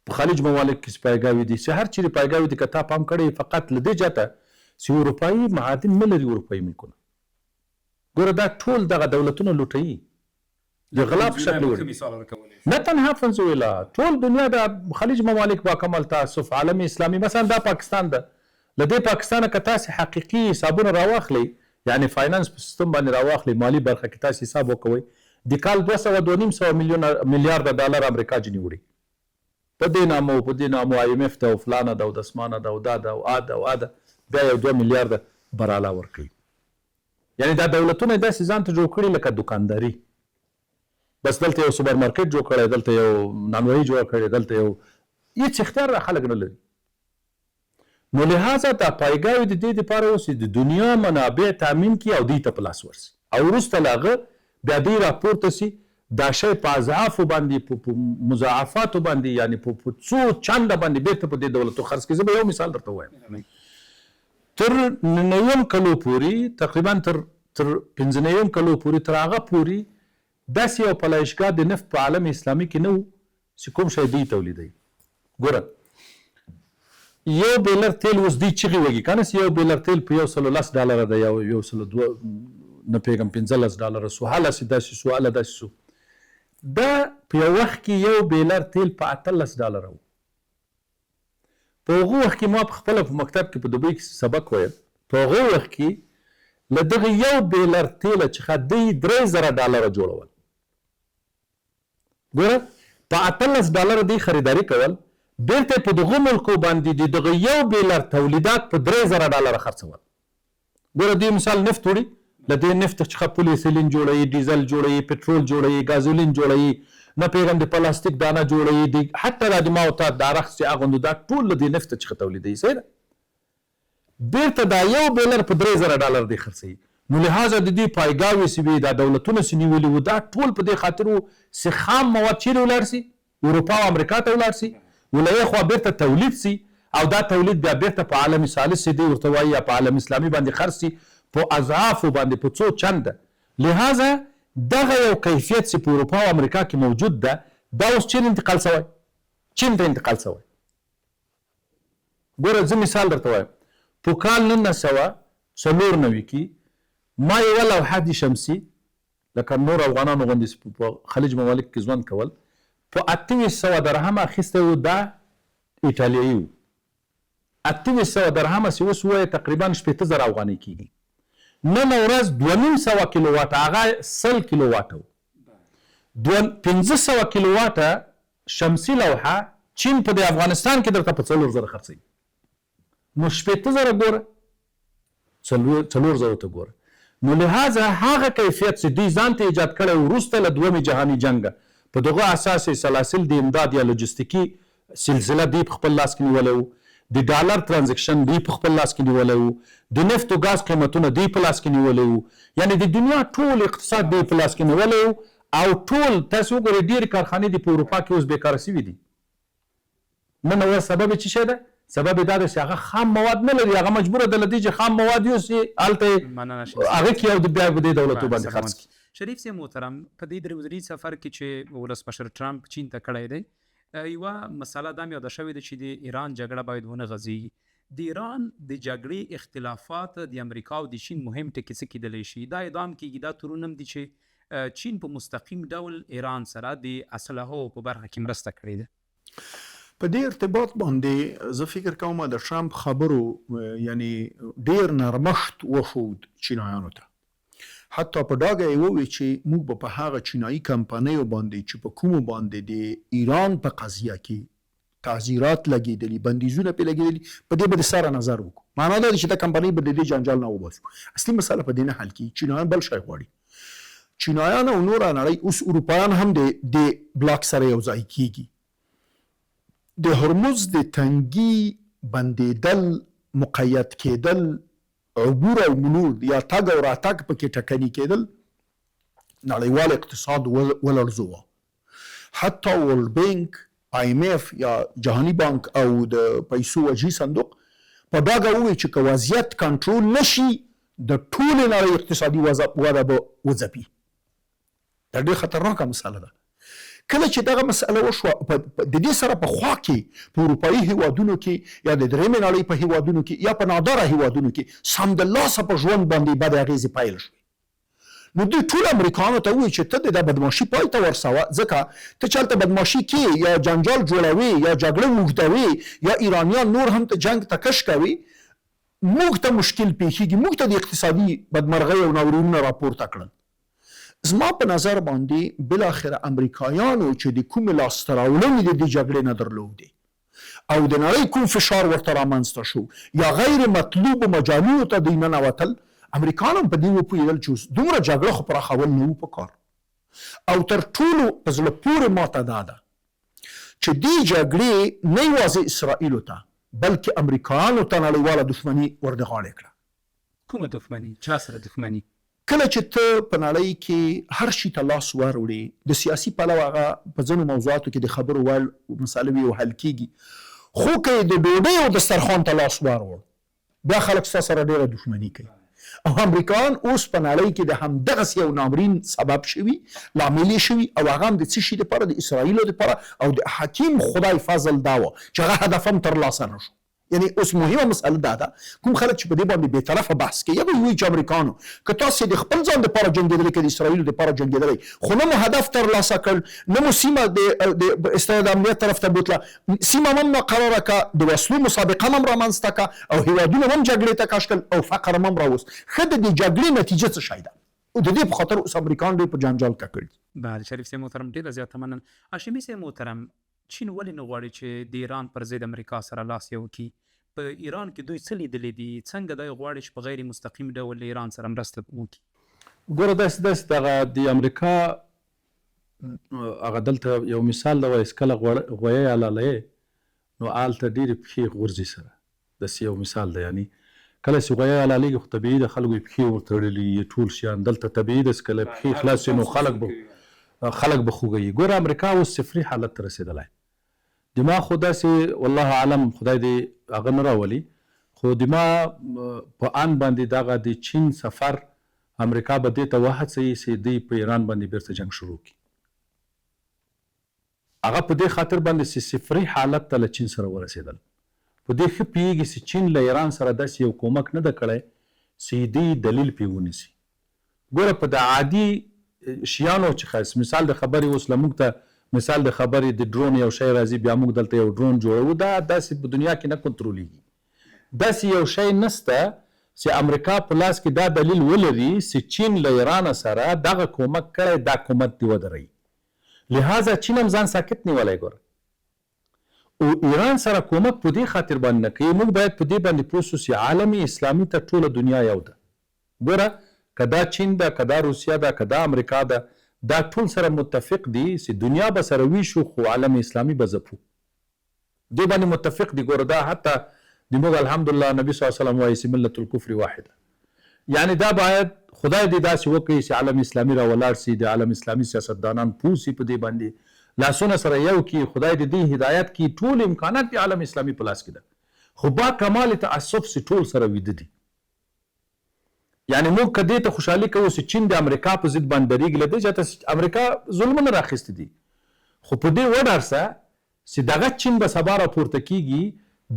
[SPEAKER 2] په خلیج ممالک کې پایګاوي دي چې هر چیرې پایګاوي دي، که تا پام کړی فقط له دې جهته چې اروپایي معادن نه لري اروپایي ملکونه. ګوره دا ټول دغه دولتونه لوټوي، د غلا په شکل وړي. نه تنها فنزویلا، ټول دنیا د خلیج ممالک با کمال تاسف عالم اسلامي. مثلا دا پاکستان ده، له دې پاکستانه که تاسې حقیقي حسابونه راواخلئ، یعنې فاینانس په سیستم باندې راواخلئ، مالي برخه کې تاسې حساب وکوئ، د کال 200 میلیارده ډالر امریکا جنې وړي په دې نامه او په دې نامه IMF ده او فلانه ده او دسمانه ده او دا ده او آ ده او آ ده، بیا یو 2 میلیارده براله ورکوي. یعنې دا دولتونه یې داسې ځان ته جوړ کړي لکه دوکانداري، بس دلته یو سوپر مارکیټ جوړ کړی، دلته یو نانوایي جوړ کړی، دلته یو هېڅ اختیار را خلک نه لري. نو لهذا دا پایګاوي د دې دپاره اوس د دنیا منابع تامین کړي او دوی ته په لاس ورسي، او وروسته له هغه بیا دوی راپورته سي دا شی په اضعافو باندې، په مضاعفاتو باندې، یعنې په څو چنده باندې بېرته په دې دولتو خرڅ کړي. زه به یو مثال درته ووایم. تر 9 کلو پورې، تقریبا تر 15 کلو پورې، تر هغه پورې داسې یو پلایشګاه د نفت په عالم اسلامي کې نه و چې کوم شی دوی تولیدوي. ګوره یو بیلر تیل اوس دوی چغې وږي که نه، یو بیلر تیل په $110 ده، یا $102 نه پوهېږم $15 سو، هلاسې داسې سو، هله داسې سو. دا په یو وخت کې یو بیلر تیل په $18 و. په هغه وخت کې ما په خپله په مکتب کې په دوبۍ کې سبق ویل، په هغه وخت کې له دغه یو بیلر تیله څخه دوی $3000 جوړول. ګوره په $18 دوی خریداري کول، بیرته په دغه ملکو باندې د دغه یو بیلر تولیدات په $3000 خرڅول. ګوره دې مثال نفت وړي، له دې نفت څخه پولیسیلین جوړوي، ډیزل جوړوي، پټرول جوړوي، غازولین جوړوي، نه پیغام د پلاستیک دانه جوړوي، حتی د ما او تا د عرق چې اغوندو دا ټول له دې نفت څخه تولیدوي. صحیح ده؟ بیرته دا یو بیلر په $3000 دی خرڅوي. نو لهذا د دې پایګاوې چې وي دا دولتونه چې نیولي وو دا ټول په دې خاطر وو چې خام مواد چیرې ولاړ سي؟ اروپا او امریکا ته ولاړ سي، ولایې خوا بیرته تولید سي او دا تولید بیا بیرته په عالم ثالث دی ورته وایي یا په عالم اسلامي باندې خرڅ سي په اضعافو باندې په څو چنده. لهذا دغه یو کیفیت چې په اروپا او امریکا کې موجود ده دا اوس چین انتقال شوی، چین ته انتقال شوی. ګوره زه مثال درته وایم، په کال 1994 کې ما یوه لوحه دي شمسي لکه نور افغانانو غوندې په خلیج ممالک کې ژوند کول په 2800 درهم اخیستی و، دا ایټالیایي و. 2800 درهم چې اوس ووایه تقریبا 18000 افغانۍ کېږي. نن ورځ 2500 کیلو واټه هغه 100 کیلو واټه و. 1500 کیلو واټه شمسي لوحه چین په د افغانستان کې درته په 4000 خرڅوي. نو 18000 ګوره 4000 ته ګوره. نو لهذا هغه کیفیت چې دوی ځان ته ایجاد کړی وروسته له دویمې جهاني جنګه په دغه اساس سلاسل د امداد یا لوجستیکي سلسله دوی په خپل لاس کې نیولی و، د ډالر ترانزیکشن دوی په خپل لاس کې نیولی و، د نفت او ګاز قیمتونه دوی په لاس کې نیولی و، یعنې د دنیا ټول اقتصاد دوی په لاس کې نیولی و. او ټول تاسو وګورئ ډېرې کارخانې دي په اروپا کې اوس بیکاره سوي دي. نن ورځ سبب یې څه شی ده؟ سبب دا ده چې هغه خام مواد نه لري، هغه مجبوره ده له دې چې خام مواد یوسي هلته هغه کې او بیا په دې دولتو باندې خرڅ کړي.
[SPEAKER 1] شریف صاحب محترم، په دې درې سفر کې چې ولسمشر ټرمپ چین ته کړی دی، یوه مسله دا مې یاده شوې ده چې د ایران جګړه باید ونه غځېږي. د ایران د جګړې اختلافات د امریکا او د چین مهم ټکي څه کیدلی شي؟ دا ادعام کېږي، دا تورونه هم دي چې چین په مستقیم ډول ایران سره د اسلحو په برخه کې مرسته کړې ده.
[SPEAKER 3] په دې ارتباط باندې زه فکر کوم د ټرمپ خبرو یعنی ډیر نرمښت وښود چینایانو ته. حتی په ډاګه یې وویل چې موږ په هغه چینایي کمپنیو باندې چې په کومو باندې د ایران په قضیه کې تعزیرات لګېدلي، بندیزونه پرې لګېدلي، په دې به د سره نظر وکړو. معنا دا ده چې دا کمپنۍ به د دې جنجال نه وباسو. اصلي مسله په دې نه حل کېږي. چینایان بل شی غواړي. چینایان او نوره نړۍ اوس اروپایان هم د بلاک سره یو ځای کېږي. د هرمز د تنګي بندیدل، مقید کېدل، عبور او مرور یا تګ او راتګ پکې ټکني کېدل نړیوال اقتصاد ولړزوه. حتی ورلد بانک، IMF یا جهاني بانک او د پیسو وجهي صندوق په ډاګه وویل چې که وضعیت کنټرول نشي د ټولې نړۍ اقتصادي وده به وځپي. دا ډېر خطرناکه مسله ده. کله چې دغه مسله وشوه د دې سره په خوا کې په اروپایي هیوادونو کې یا د درېیمې نړۍ په هیوادونو کې یا په ناداره هیوادونو کې سمدلاسه په ژوند باندې بدې اغېزې پیل شوې. نو دوی ټول امریکایانو ته ووایي چې ته د بدماشي پای ته ورسوه، ځکه ته چې هلته بدماشي کې یا جنجال جوړوي یا جګړه اوږدوي یا ایرانیان نور هم ته جنګ ته کش کوي، موږ ته مشکل پیښیږي، موږ ته د اقتصادي بدمرغۍ او ناورینونه راپورته کړل. زما په نظر باندې بالاخره امریکایانو چې د کومې لاسته راوړنې د دې جګړې نه درلودې او د نړۍ کوم فشار ورته رامنځته شو یا غیر مطلوبو مجالونو ته دوی ننوتل، امریکایان هم په دې وپوهېدل چې دومره جګړه خو پراخول نه وو په کار. او تر ټولو په زړه پورې ماته دا ده چې دې جګړې نه یوازې اسرائیلو ته بلکې امریکایانو ته نړیواله دښمني ور د غاړې کړه.
[SPEAKER 1] کومه دښمني؟ چا سره دښمني؟
[SPEAKER 3] کله چې ته په نړۍ کې هر شي ته لاس وروړې، د سیاسي پلوه هغه په ځینو موضوعاتو کې د خبرو ویل مسأله وي او حل کېږي، خو که یې د ډوډۍ او دسترخوان ته لاس واروړ بیا خلک ستا سره ډېره دښمني کوي. او امریکایان اوس په نړۍ کې د همدغسې یو نامرین سبب شوي، لامل یې شوي او هغه هم د څه شي دپاره؟ د اسرائیلو دپاره. او د حکیم خدای فضل دا وه چې هغه هدف هم ترلاسه نه شو. یعنی اوس مهمه مسله دا ده، کوم خلک چې په دې باندې بې طرفه بحث کوي هغوی وایي چې امریکایانو که تاسې د خپل ځان دپاره جنګېدلی که د اسرائیلو دپاره جنګېدلی خو نه مو هدف ترلاسه کړ، نه مو سیمه د اصطلاح د امنیت طرف ته بوتله، سیمه هم مقرره کړه، د وسلو مسابقه هم رامنځته کړه او هیوادونه هم جګړې ته کش کړل او فقر هم راوست. ښه د دې جګړې نتیجه څه شی ده؟ او د دې په خاطر اوس امریکایان ډېر په جنجال کې کړي.
[SPEAKER 1] بله شریف صاحب محترم، ډېره زیاته مننه. هاشمي صاحب محترم، چین ولې نه غواړي چې د ایران پر ضد امریکا سره لاس یو کړي؟ په ایران کې دوی څه لیدلي دي؟ څنګه دوی غواړي چې په غیر مستقیم ډول له ایران سره مرسته وکړي؟
[SPEAKER 2] ګوره داسې دغه د امریکا هغه دلته یو مثال دی، وایي کله غویی حلالوې نو هلته ډېرې پښې غورځي سره. داسې یو مثال دی، یعنی کله چې غویی حلالېږي خو طبیعي ده خلکو یې پښې ورتړلي ټول شیان. دلته طبیعي ده چې کله پښې خلاص نو خلک به خوږوي. ګوره امریکا اوس صفري حالت ته رسېدلی. دما خو داسې والله اعلم خدای دې هغه نه راولي، خو دما په آن باندې دغه د چین سفر امریکا به دې ته وهڅوي چې دوی په ایران باندې بیرته جنګ شروع کړي. هغه په دې خاطر باندې چې صفري حالت ته له چین سره ورسېدل. په دې ښه پوهېږي چې چین له ایران سره داسې یو کومک نه ده کړی چې دوی دلیل پرې ونیسي. ګوره په د عادي شیانو چې خاص مثال د خبرې اوس له موږ ته مثال د خبرې د ډرون یو شی راځي، بیا موږ دلته یو ډرون جوړوو، دا داسې په دنیا کې نه کنټرولېږي. داسې یو شی نسته چې امریکا په لاس کې دا دلیل ولري چې چین له ایران سره دغه کومک کړی، دا کومک دې ودروي. لهذا چین هم ځان ساکت نیولی. ګوره او ایران سره کومک په دې خاطر باندې نه کوي. موږ باید په دې باندې پوه شو چې عالم اسلامي ته ټوله دنیا یو ده. ګوره که دا چین ده، که دا روسیه ده، که دا امریکا ده، دا ټول سره متفق دي چې دنیا به سره ویشو خو عالم اسلامي به ځپو. دې باندې متفق دي. ګوره دا حتی د موږ الحمدلله نبي صلی الله علیه وسلم وایي چې ملت الکفر واحده، یعنی دا باید خدای دې داسې وکړي چې عالم اسلامي را ولاړ سي، د عالم اسلامي سیاستدانان پوه سي په دې باندې، لاسونه سره یو کړي، خدای دې دې هدایت کړي. ټول امکانات د عالم اسلامي په لاس کې ده، خو با کمال تعصب چې ټول سره ویده دي. یعنی موږ که دې ته خوشحالي کوو چې چین د امریکا په ضد باندې درېږي، له دې چاته امریکا ظلمونه راخیستي دي، خو په دې وډار سه چې دغه چین به سبا راپورته کېږي،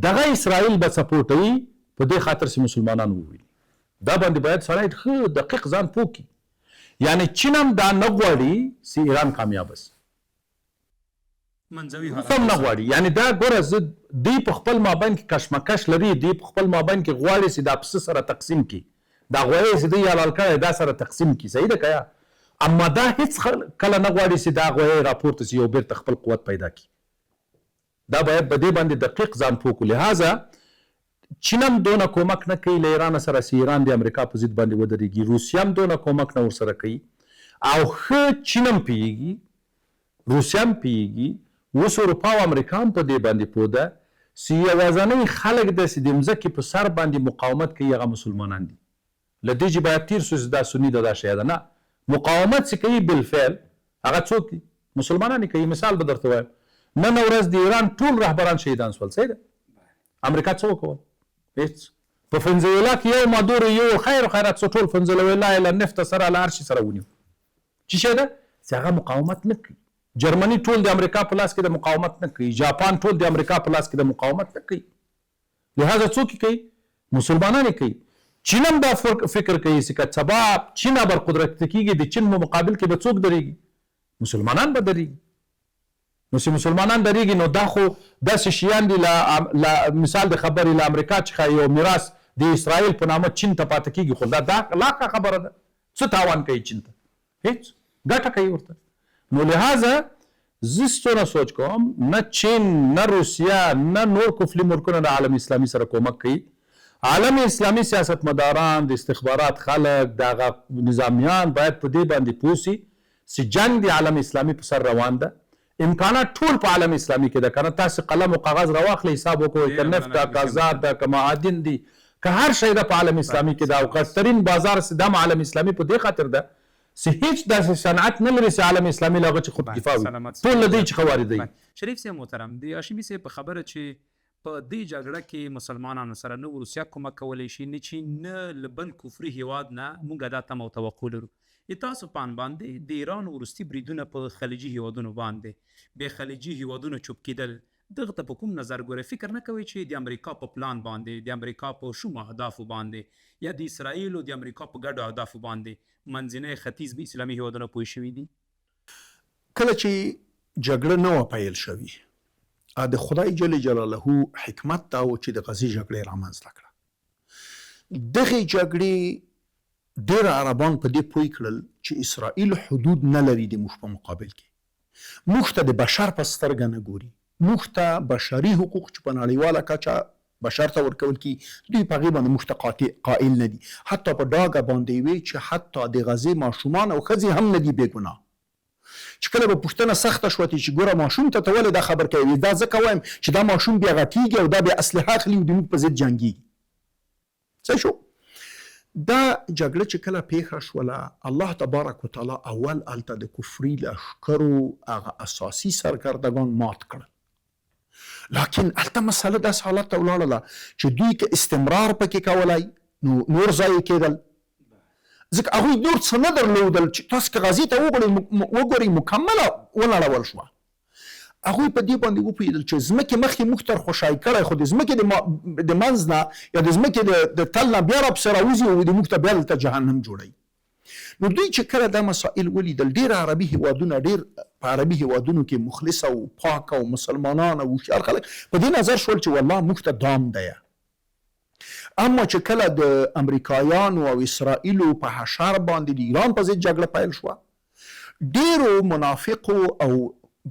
[SPEAKER 2] دغه اسرائیل به سپورټوي، په دې خاطر چې مسلمانان وویني. دا باندې باید سړی ښه دقیق ځان پوه کړي. یعنی چین هم دا نه غواړي چې ایران کامیاب شي،
[SPEAKER 1] منځوي
[SPEAKER 2] هم نه غواړي. یعنی دا ګوره زه دوی په خپل مابین کې کشمکش لري، دوی په خپل مابین کې غواړي چې دا پسه سره تقسیم کړي، دا غویی چې دوی حلال کړی دا سره تقسیم کړي. صحیح ده که یا؟ اما دا هېڅ کله نه غواړي چې دا غویی راپورته شي او بیرته خپل قوت پیدا کړي. دا باید په دې باندې دقیق ځان پوه کړو. لهذا چین هم دونه کومک نه کوي له ایران سره چې ایران د امریکا په ضد باندې ودرېږي، روسیه هم دونه کومک نه ورسره کوي، او ښه چین هم پوهېږي، روسیه هم پوهېږي، اوس اروپا او امریکا هم په دې باندې پوه ده چې یوازینی خلک ده چې د مځکې په سر باندې مقاومت کوي هغه مسلمانان دي. له دې چې باید تیر شو چې دا سني ده دا شی ده، نه، مقاومت چې کوي بالفعل هغه څوک دي؟ مسلمانان کوي. مثال به درته وایم، نن ورځ د ایران ټول رهبران شهیدان شول. صحیح ده؟ امریکا څه وکول؟ هېڅ. په فنزویلا کې یو مادور یو خیر خیرات څو ټول فنزویلا له نفت سره له هر شي سره ونیو. چې شی ده چې هغه مقاومت نه کوي. جرمني ټول د امریکا په لاس کې د مقاومت نه کوي، جاپان ټول د امریکا په لاس کې د مقاومت نه کوي. لهذا څوک کوي؟ مسلمانان کوي. چین هم دا فکر کوي چې که سبا چین برقدرت کېږي، د چین په مقابل کې به څوک درېږي؟ مسلمانان به درېږي. نو چې مسلمانان درېږي نو دا خو داسې شیان دي، مثال د خبرې له امریکا څخه یو میراث د اسرائیل په نامه چین ته پاتې کېږي، خو دا لاقه خبره ده. څه تاوان کوي چین ته؟ هېڅ. ګټه کوي ورته. نو لهذا زه څونه سوچ کوم، نه چین، نه روسیه، نه نور کفري ملکونه د عالم اسلامي سره کومک کوي. عالم اسلامي سیاستمداران، د استخبارات خلک، دغه نظامیان باید په دې باندې پوه شي چې جنګ د عالم اسلامي په سر روان ده. امکانات ټول په عالم اسلامي کې ده. کنه تاسو قلم او کاغذ راواخلئ، حساب وکړئ، که نفت ده، که ذات ده، که معادن دي، که هر شی ده په عالم اسلامي کې ده. او قدرترین بازار چې دا عالم اسلامي په دې خاطر ده چې هیڅ داسې صنعت نه لري چې عالم اسلامي له هغه چې خود دفاع وي، ټول له دې څخه واردوي.
[SPEAKER 1] شریف صاحب محترم، د هاشمي صاحب په خبره چې په دې جګړه کې مسلمانانو سره نه روسیه کومک کولی شي، نه چین، نه له بل کفري هیواد نه موږ دا تمه او توقع لرو. تاسو په ان باندې د ایران وروستي بریدونه په خلیجي هیوادونو باندې، بې خلیجي هیوادونو چوپ کېدل، دغه ته په کوم نظر ګورئ؟ فکر نه کوئ چې د امریکا په پلان باندې، د امریکا په شومو اهدافو باندې، یا د اسرائیل او د امریکا په ګډو اهدافو باندې منځنی ختیځ به اسلامي هیوادونه پوه شوي دي؟
[SPEAKER 3] کله چې جګړه نه وه پیل شوې، د خدای جل جلاله حکمت دا و چې د غزې جګړې رامنځته کړه. دغې جګړې ډېر عربان په دې پوه کړل چې اسرائیل حدود نه لري د موږ په مقابل کې. موږ ته د بشر په سترګه نه ګوري، موږ ته بشري حقوق چې په نړیواله کچه بشر ته ورکول کی دوی په هغې باندې موږ ته قائل نه دي. حتی په ډاګه باندې وي چې حتی د غزې ماشومان او ښځې هم نه دي بې ګناه. چې کله به پوښتنه سخته شوه چې ګوره ماشوم ته ولې دا خبر کوي، دا ځکه وایم چې دا ماشوم بیا غټېږي او دا بیا اسلحه اخلي او د موږ په ضد جنګېږي. څه شو؟ دا جګړه چې کله پیښه شوله، الله تبارک وتعالی اول هلته د کفري لښکرو هغه اساسي سرکردګان مات کړل. لکن هلته مسله داسې حالت ته ولاړله چې دوی که استمرار پکې کولای نو نور ځای کېدل، ځکه هغوی نور څه نه درلودل چې تاسو که غزې ته وګورئ مکمله ونړول شوه. هغوی په دې باندې وپوهېدل چې ځمکې مخکې موږ تر خوشحال کړی، خو د ځمکې د منځ نه یا د ځمکې د تل نه بیا راپسې راوځي او د موږ ته بیا دلته جهنم جوړوي. نو دوی چې کله دا مسائل ولیدل، ډېر عربي هیوادونه، ډېر په عربي هیوادونو کې مخلص او پاک او مسلمانان او هوښیار خلک په دې نظر شول چې والله موږ ته دام دی. اما چې کله د امریکایانو او اسرائیلو په حشر باندې د ایران په ضد جګړه پیل شوه، ډېرو منافقو او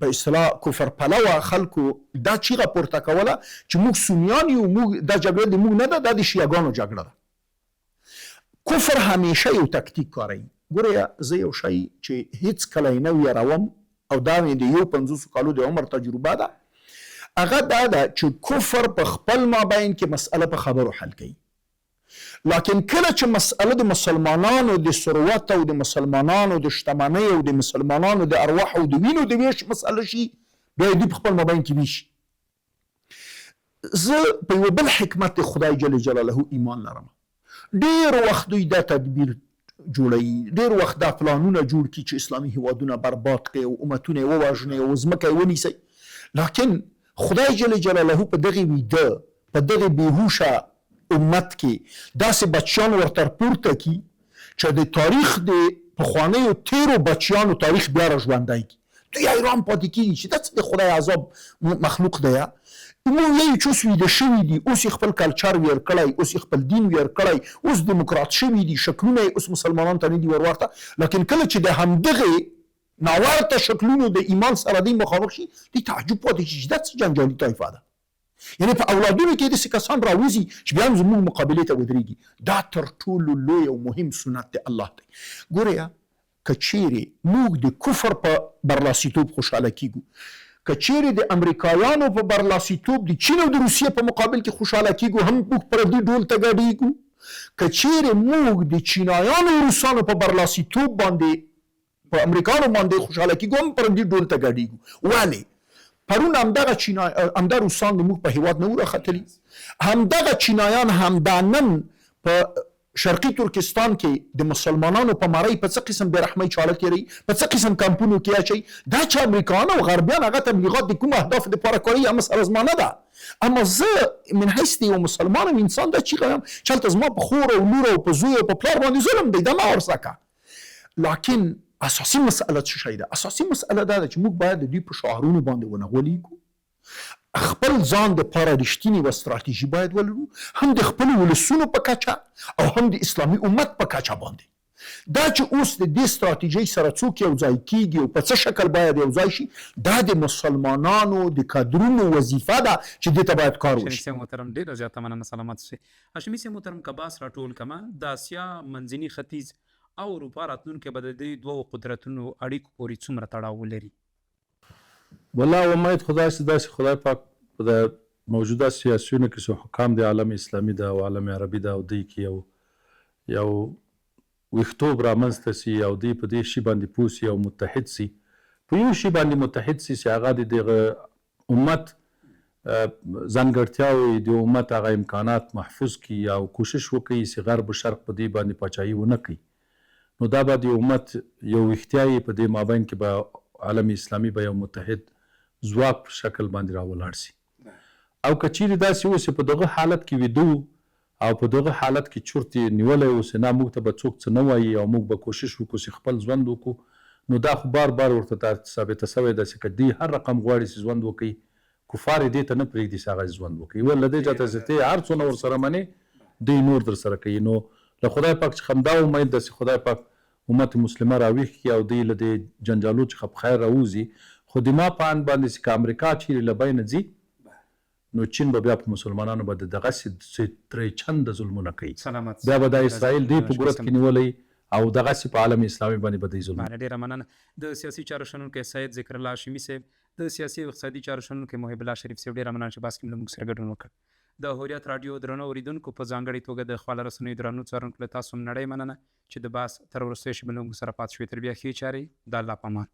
[SPEAKER 3] په اصطلاح کفر پلوه خلکو دا چیغه پورته کوله چې موږ سنیان یو، موږ دا جګړه د موږ نه ده، دا د شیعګانو جګړه ده. کفر همیشه یو تکتیک کاروي. ګوره زه یو شی چې هیڅ کله یې نه ویروم او دا مې د 50 کالو د عمر تجربه ده، هغه دا ده چې کفر په خپل مابین کې مسئله په خبرو حل کوي. لکن کله چې مسئله د مسلمانانو د ثروت او د مسلمانانو د شتمنۍ او د مسلمانانو د ارواح او د وینو د ویش مسئله شي، بیا دوی په خپل مابین کې ویشي. زه په یو بل حکمت خدای جل جلاله ایمان لرم. ډېر وخت دوی دا تدبیر جوړوي، ډېر وخت دا پلانونه جوړ کړي چې اسلامي هیوادونه برباد کړي او امتونه یې ووژني او ځمکه یې ونیسي. لکن خدای جل جلاله په دغه ویده، په دغه بېهوشه امت کې داسې بچیان ورته راپورته کړي چې د تاریخ د پخوانیو تیرو بچیانو تاریخ بیا را ژوندی کړي. دوی حیران پاتې کېږي چې دا څه د خدای عذاب مخلوق دی. موږ یو چې اوس ویده شوي دي، اوس یې خپل کلچر ویر کړی، اوس یې خپل دین ویر کړی، اوس دیموکرات شوي دي، شکلونه یې اوس مسلمانانو ته نه دي ورورته. لکن کله چې د همدغې ناورته شکلونو د ایمان سره دی مخامخ شي، دوی تعجب پاتې شي چې دا څه جنجالي طایفه ده. یعنې په اولادونو کې داسې کسان راوځي چې بیا هم زموږ مقابلې ته ودرېږي. دا تر ټولو لوی او مهم سنت د الله دی. ګورئ که چیرې موږ د کفر په برلاسیتوب خوشحاله کیږو، که چیرې د امریکایانو په برلاسیتوب د چین او د روسیې په مقابل کې خوشحاله کیږو، هم موږ پردي ډول ته ګډېږو. که چیرې موږ د چینایانو او روسانو په برلاسیتوب باندې په امریکایانو باندې خوشحاله کیږو، هم پردي ډول ته ګډېږو. ولې؟ پرون همدغه روسان د موږ په هیواد نه راختلي، همدغه چینایان همدا نن په شرقي ترکستان کې د مسلمانانو په مړی په څه قسم بېرحمۍ چاړه تېروي، په څه قسم کمپونو کې اچوي. دا چې امریکایان او غربیان هغه تبلیغات د کومو اهدافو دپاره کوي هم مسله زما نه ده. اما زه من حیث د یو مسلمان انسان دا چیغه یم چې هلته زما په خور او لور او په زوی او په پلار باندې ظلم دی، دا مه ورسکه. لکن اساسي مسئله څه شی ده؟ اساسي مسئله دا ده چې موږ باید د دوی په شعارونو باندې ونه غولیږو، خپل ځان د پاره رښتینې و استراتیژي باید ولرو، هم د خپل ولسونو په کچه او هم د اسلامي امت په کچه باندې. دا چې اوس د دې استراتیژۍ سره څوک یو ځای کیږي او په څه شکل باید یو ځای شي، دا د مسلمانانو د کادرونو وظیفه ده چې دې ته باید کار وشي.
[SPEAKER 1] هاشمي محترم ډېره زیاته مننه، سلامت اوسئ. هاشمي صاحب محترم که بحث راټول کړمه، د اسیا منځني ختیځ او اروپا راتلونکی به د دې دوو قدرتونو اړیکو پورې څومره تړاو ولري؟
[SPEAKER 2] والله امید خدای چې داسې خدای پاک په د موجوده سیاسیونو کې څو حکام د عالم اسلامي ده او عالم عربي ده او دوی کې یو ویښتوب رامنځته سي او دوی په دې شي باندې پوه سي او متحد سي، په یو شي باندې متحد سي چې هغه د دغه امت ځانګړتیاوې د امت هغه امکانات محفوظ کړي او کوشش وکړي چې غرب و شرق په دې باندې پاچاهي ونه کړي. نو دا به د امت یو ویښتیا په دې مابین کې به عالم اسلامي به یو متحد ځواک په شکل باندې راولاړ سي. او که چیرې داسې اوسې په دغه حالت کې ویده او په دغه حالت کې چورتې نیولی اوسې، نه موږ ته به څوک څه نه وایي او موږ به کوشش وکړو چې خپل ژوند وکړو، نو دا خو بار بار ورته ثابته شوې ده چې که دوی هر رقم غواړي چې ژوند وکړي، کفار یې دې ته نه پرېږدي چې هغه ژوند وکړي. ول له دې جهته چې ته هر څونه ورسره منې، دوی نور در سره کوي. نو له خدای پاک څخه همدا امید ده چې خدای پاک امت مسلمه راویښ کړي او دوی له دې جنجالو څخه په خیر راوځي. خو د ما په اند باندې چې که امریکا چیرې له بینه ځي نو چین به بیا په مسلمانانو باندې دغسې درې چنده ظلمونه کوي
[SPEAKER 1] سلامت
[SPEAKER 2] بیا به دا اسرائیل دی په ګورت کې نیولی او دغسې په عالم اسلامي باندې به دی ظلم
[SPEAKER 1] بله ډېره مننه د سیاسي چارو شنونکی سید ذکر الله هاشمي صاحب د سیاسي او اقتصادي چارو شنونکی محب الله شریف صاحب ډېره مننه چې بحث کې له موږ سره ګډون وکړ د هوریت راډیو درنو اورېدونکو په ځانګړې توګه د خواله رسنیو درنو څارونکو له تاسو هم نړۍ مننه چې د بحث تر وروستیو شېبو له موږ سره پاتې شوې تر بیا ښې چارې د الله په امان